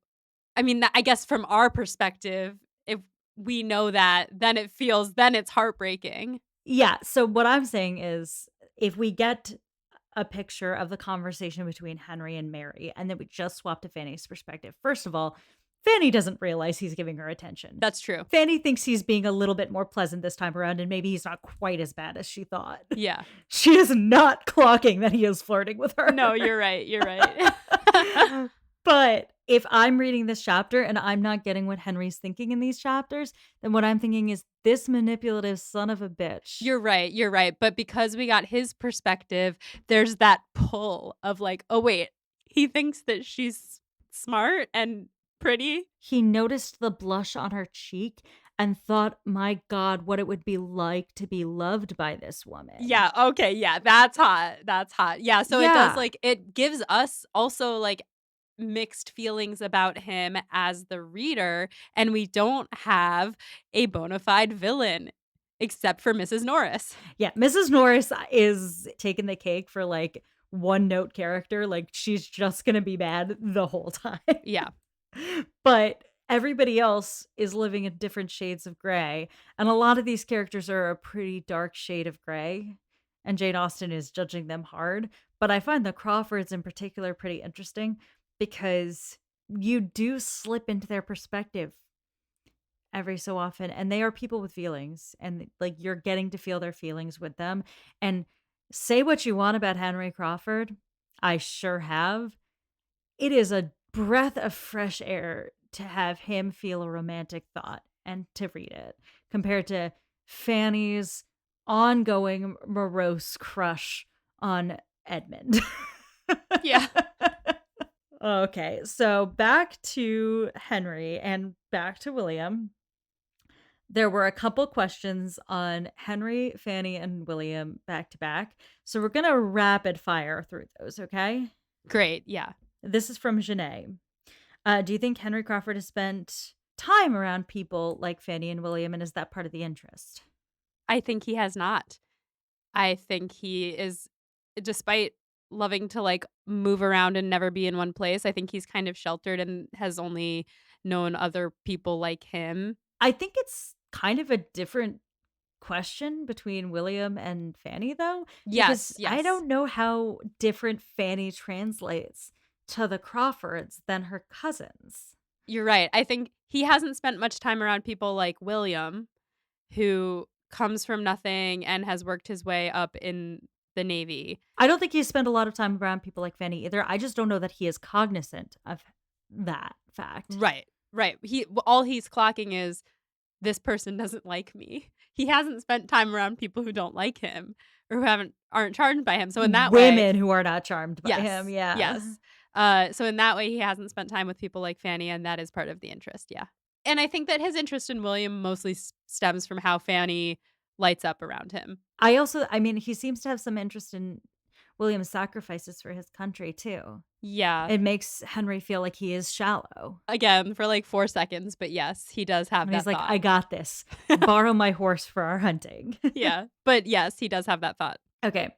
S1: I mean, I guess from our perspective, if we know that, then it's heartbreaking.
S2: Yeah, so what I'm saying is if we get a picture of the conversation between Henry and Mary and then we just swap to Fanny's perspective. First of all, Fanny doesn't realize he's giving her attention.
S1: That's true.
S2: Fanny thinks he's being a little bit more pleasant this time around and maybe he's not quite as bad as she thought.
S1: Yeah.
S2: She is not clocking that he is flirting with her.
S1: No, you're right. You're right.
S2: But if I'm reading this chapter and I'm not getting what Henry's thinking in these chapters, then what I'm thinking is this manipulative son of a bitch.
S1: You're right, you're right, but because we got his perspective, there's that pull of like, "Oh, wait, he thinks that she's smart and pretty?"
S2: He noticed the blush on her cheek and thought, my God, what it would be like to be loved by this woman.
S1: Yeah, okay, yeah, that's hot, that's hot. Yeah, so it does,
S2: Yeah.
S1: like it gives us also, like, mixed feelings about him as the reader, and we don't have a bona fide villain except for Mrs. Norris.
S2: Yeah. Mrs. Norris is taking the cake for like one note character. Like she's just going to be bad the whole time.
S1: Yeah.
S2: But everybody else is living in different shades of gray. And a lot of these characters are a pretty dark shade of gray. And Jane Austen is judging them hard. But I find the Crawfords in particular pretty interesting because you do slip into their perspective every so often. And they are people with feelings. And like you're getting to feel their feelings with them. And say what you want about Henry Crawford. I sure have. It is a breath of fresh air to have him feel a romantic thought and to read it compared to Fanny's ongoing morose crush on Edmund.
S1: Yeah.
S2: Okay, so back to Henry and back to William. There were a couple questions on Henry, Fanny, and William back to back. So we're going to rapid fire through those, okay?
S1: Great, yeah.
S2: This is from Janae. Do you think Henry Crawford has spent time around people like Fanny and William, and is that part of the interest?
S1: I think he has not. I think he is despite loving to, like, move around and never be in one place, I think he's kind of sheltered and has only known other people like him.
S2: I think it's kind of a different question between William and Fanny, though,
S1: Yes,
S2: because I
S1: yes.
S2: don't know how different Fanny translates to the Crawfords than her cousins.
S1: You're right. I think he hasn't spent much time around people like William, who comes from nothing and has worked his way up in the Navy.
S2: I don't think he spent a lot of time around people like Fanny either. I just don't know that he is cognizant of that fact.
S1: Right, right. All he's clocking is, "This person doesn't like me." He hasn't spent time around people who don't like him or who aren't charmed by him. So in that way.
S2: Women who are not charmed by him,
S1: Yes,
S2: yeah.
S1: yes. So in that way, he hasn't spent time with people like Fanny, and that is part of the interest, yeah. And I think that his interest in William mostly stems from how Fanny lights up around him.
S2: I mean, he seems to have some interest in William's sacrifices for his country too.
S1: Yeah.
S2: It makes Henry feel like he is shallow.
S1: Again, for like 4 seconds, but yes, he does have
S2: And he's
S1: that
S2: like,
S1: thought.
S2: I got this. Borrow my horse for our hunting.
S1: Yeah, but yes, he does have that thought.
S2: Okay.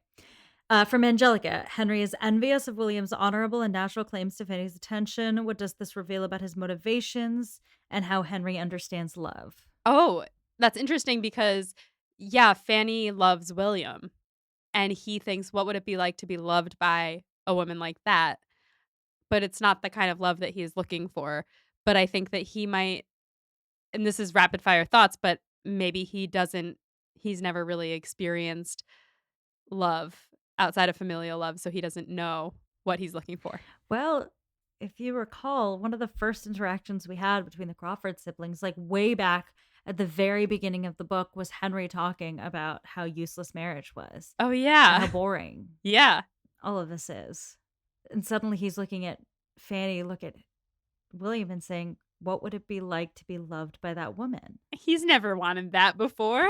S2: From Angelica, Henry is envious of William's honorable and natural claims to Fanny's attention. What does this reveal about his motivations and how Henry understands love?
S1: Oh, that's interesting because, yeah, Fanny loves William, and he thinks, "What would it be like to be loved by a woman like that?" But it's not the kind of love that he's looking for. But I think that he might, and this is rapid fire thoughts, but maybe he doesn't he's never really experienced love outside of familial love, so he doesn't know what he's looking for.
S2: Well, if you recall, one of the first interactions we had between the Crawford siblings, like way back at the very beginning of the book, was Henry talking about how useless marriage was
S1: Oh,
S2: and how
S1: yeah.
S2: boring
S1: Yeah.
S2: all of this is. And suddenly he's looking at Fanny, look at William, and saying, what would it be like to be loved by that woman?
S1: He's never wanted that before.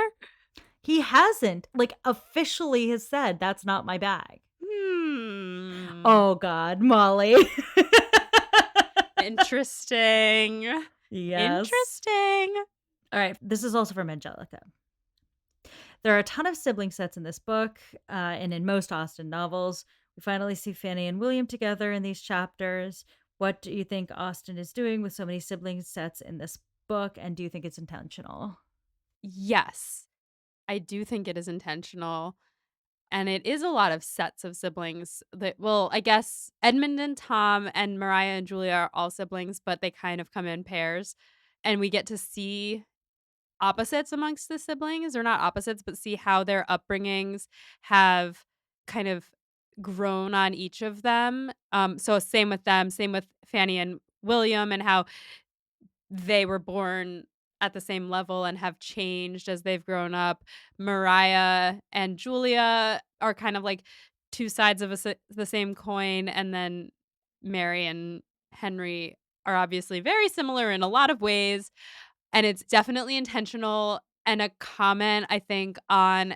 S2: He hasn't, like, officially has said, that's not my bag.
S1: Hmm.
S2: Oh God, Molly.
S1: Interesting.
S2: Yes.
S1: Interesting.
S2: All right. This is also from Angelica. There are a ton of sibling sets in this book, and in most Austen novels. We finally see Fanny and William together in these chapters. What do you think Austen is doing with so many sibling sets in this book? And do you think it's intentional?
S1: Yes, I do think it is intentional. And it is a lot of sets of siblings that well, I guess Edmund and Tom and Mariah and Julia are all siblings, but they kind of come in pairs. And we get to see opposites amongst the siblings, or not opposites, but see how their upbringings have kind of grown on each of them. So same with them, same with Fanny and William, and how they were born at the same level and have changed as they've grown up. Mariah and Julia are kind of like 2 sides of the same coin, and then Mary and Henry are obviously very similar in a lot of ways, and it's definitely intentional and a comment, I think, on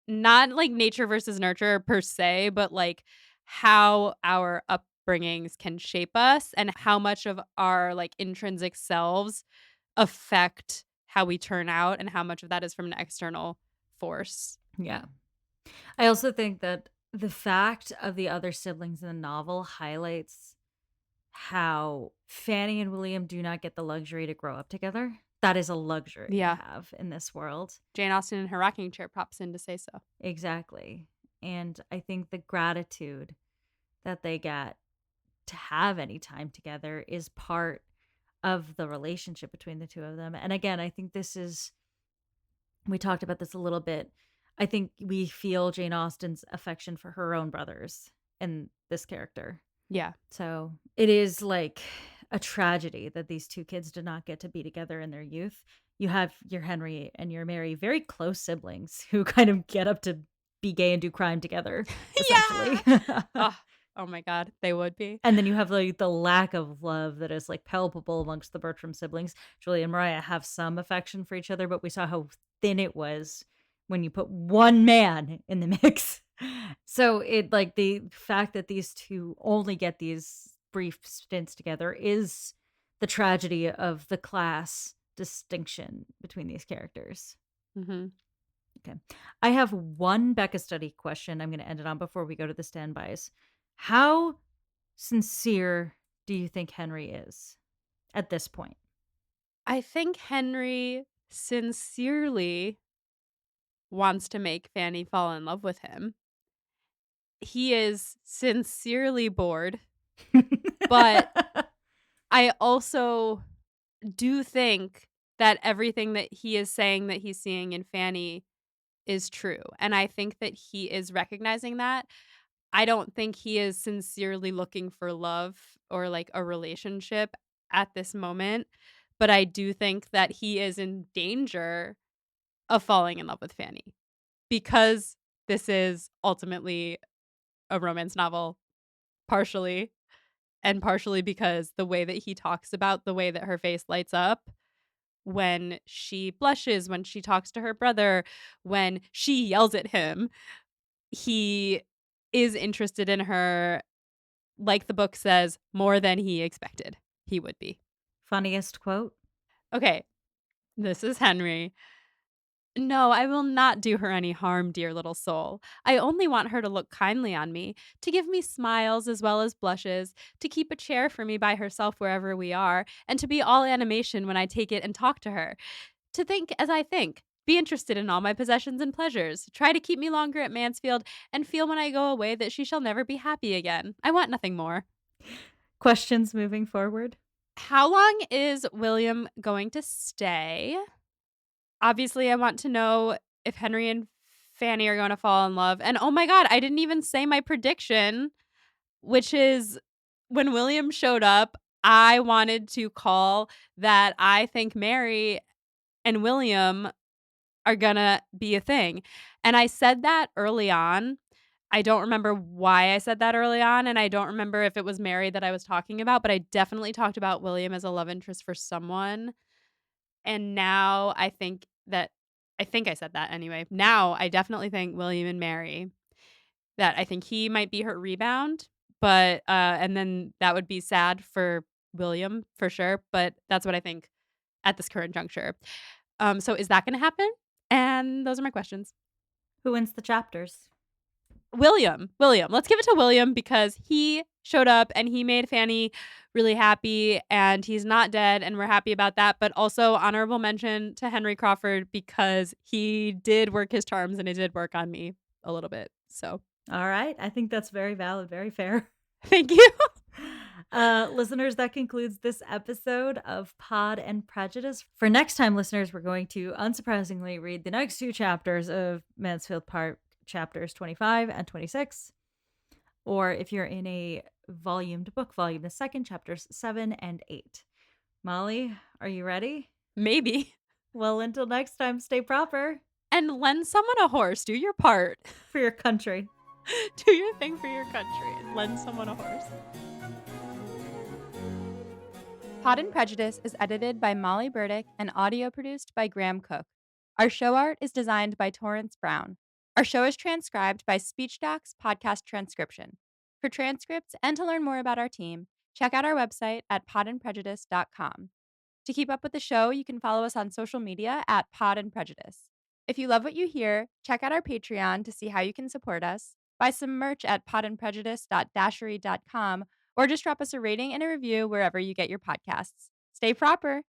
S1: not, like, nature versus nurture per se, but, like, how our upbringings can shape us and how much of our, like, intrinsic selves affect how we turn out and how much of that is from an external force.
S2: Yeah. I also think that the fact of the other siblings in the novel highlights how Fanny and William do not get the luxury to grow up together. That is a luxury to
S1: Yeah.
S2: have in this world.
S1: Jane Austen in her rocking chair pops in to say so.
S2: Exactly. And I think the gratitude that they get to have any time together is part of the relationship between the two of them. And again, I think this is, we talked about this a little bit. I think we feel Jane Austen's affection for her own brothers in this character.
S1: Yeah.
S2: So it is like a tragedy that these two kids did not get to be together in their youth. You have your Henry and your Mary, very close siblings who kind of get up to be gay and do crime together, essentially.
S1: Yeah. Oh, oh my god, they would be.
S2: And then you have like the lack of love that is like palpable amongst the Bertram siblings. Julie and Mariah have some affection for each other, but we saw how thin it was when you put one man in the mix. So it like the fact that these two only get these brief stints together is the tragedy of the class distinction between these characters.
S1: Mhm.
S2: Okay. I have one Becca study question I'm going to end it on before we go to the standbys. How sincere do you think Henry is at this point?
S1: I think Henry sincerely wants to make Fanny fall in love with him. He is sincerely bored, but I also do think that everything that he is saying that he's seeing in Fanny is true, and I think that he is recognizing that. I don't think he is sincerely looking for love or, like, a relationship at this moment, but I do think that he is in danger of falling in love with Fanny because this is ultimately a romance novel, partially, and partially because the way that he talks about the way that her face lights up when she blushes, when she talks to her brother, when she yells at him, he is interested in her, like the book says, more than he expected he would be.
S2: Funniest quote?
S1: Okay, this is Henry. No, I will not do her any harm, dear little soul. I only want her to look kindly on me, to give me smiles as well as blushes, to keep a chair for me by herself wherever we are, and to be all animation when I take it and talk to her. To think as I think, be interested in all my possessions and pleasures, try to keep me longer at Mansfield, and feel when I go away that she shall never be happy again. I want nothing more.
S2: Questions moving forward?
S1: How long is William going to stay? Obviously, I want to know if Henry and Fanny are gonna fall in love. And oh my god, I didn't even say my prediction, which is when William showed up, I wanted to call that I think Mary and William are gonna be a thing. And I said that early on. I don't remember why I said that early on, and I don't remember if it was Mary that I was talking about, but I definitely talked about William as a love interest for someone. And now I think I said that anyway. Now I definitely think William and Mary, that I think he might be her rebound, but, and then that would be sad for William for sure, but that's what I think at this current juncture. So is that gonna happen? And those are my questions.
S2: Who wins the chapters?
S1: William. Let's give it to William because he showed up and he made Fanny really happy and he's not dead and we're happy about that. But also honorable mention to Henry Crawford because he did work his charms and it did work on me a little bit. So
S2: All right. I think that's very valid, very fair.
S1: thank you.
S2: Listeners, that concludes this episode of Pod and Prejudice. For next time, listeners, we're going to unsurprisingly read the next two chapters of Mansfield Park, chapters 25 and 26. Or if you're in a volumed book volume, the second chapters 7 and 8. Molly, are you ready?
S1: Maybe.
S2: Well, until next time, stay proper
S1: And lend someone a horse. Do your part.
S2: for your country.
S1: Do your thing for your country. Lend someone a horse. Pod and Prejudice is edited by Molly Burdick and audio produced by Graham Cook. Our show art is designed by Torrance Brown. Our show is transcribed by SpeechDocs Podcast Transcription. For transcripts and to learn more about our team, check out our website at podandprejudice.com. To keep up with the show, you can follow us on social media at Pod and Prejudice. If you love what you hear, check out our Patreon to see how you can support us, buy some merch at podandprejudice.dashery.com, or just drop us a rating and a review wherever you get your podcasts. Stay proper.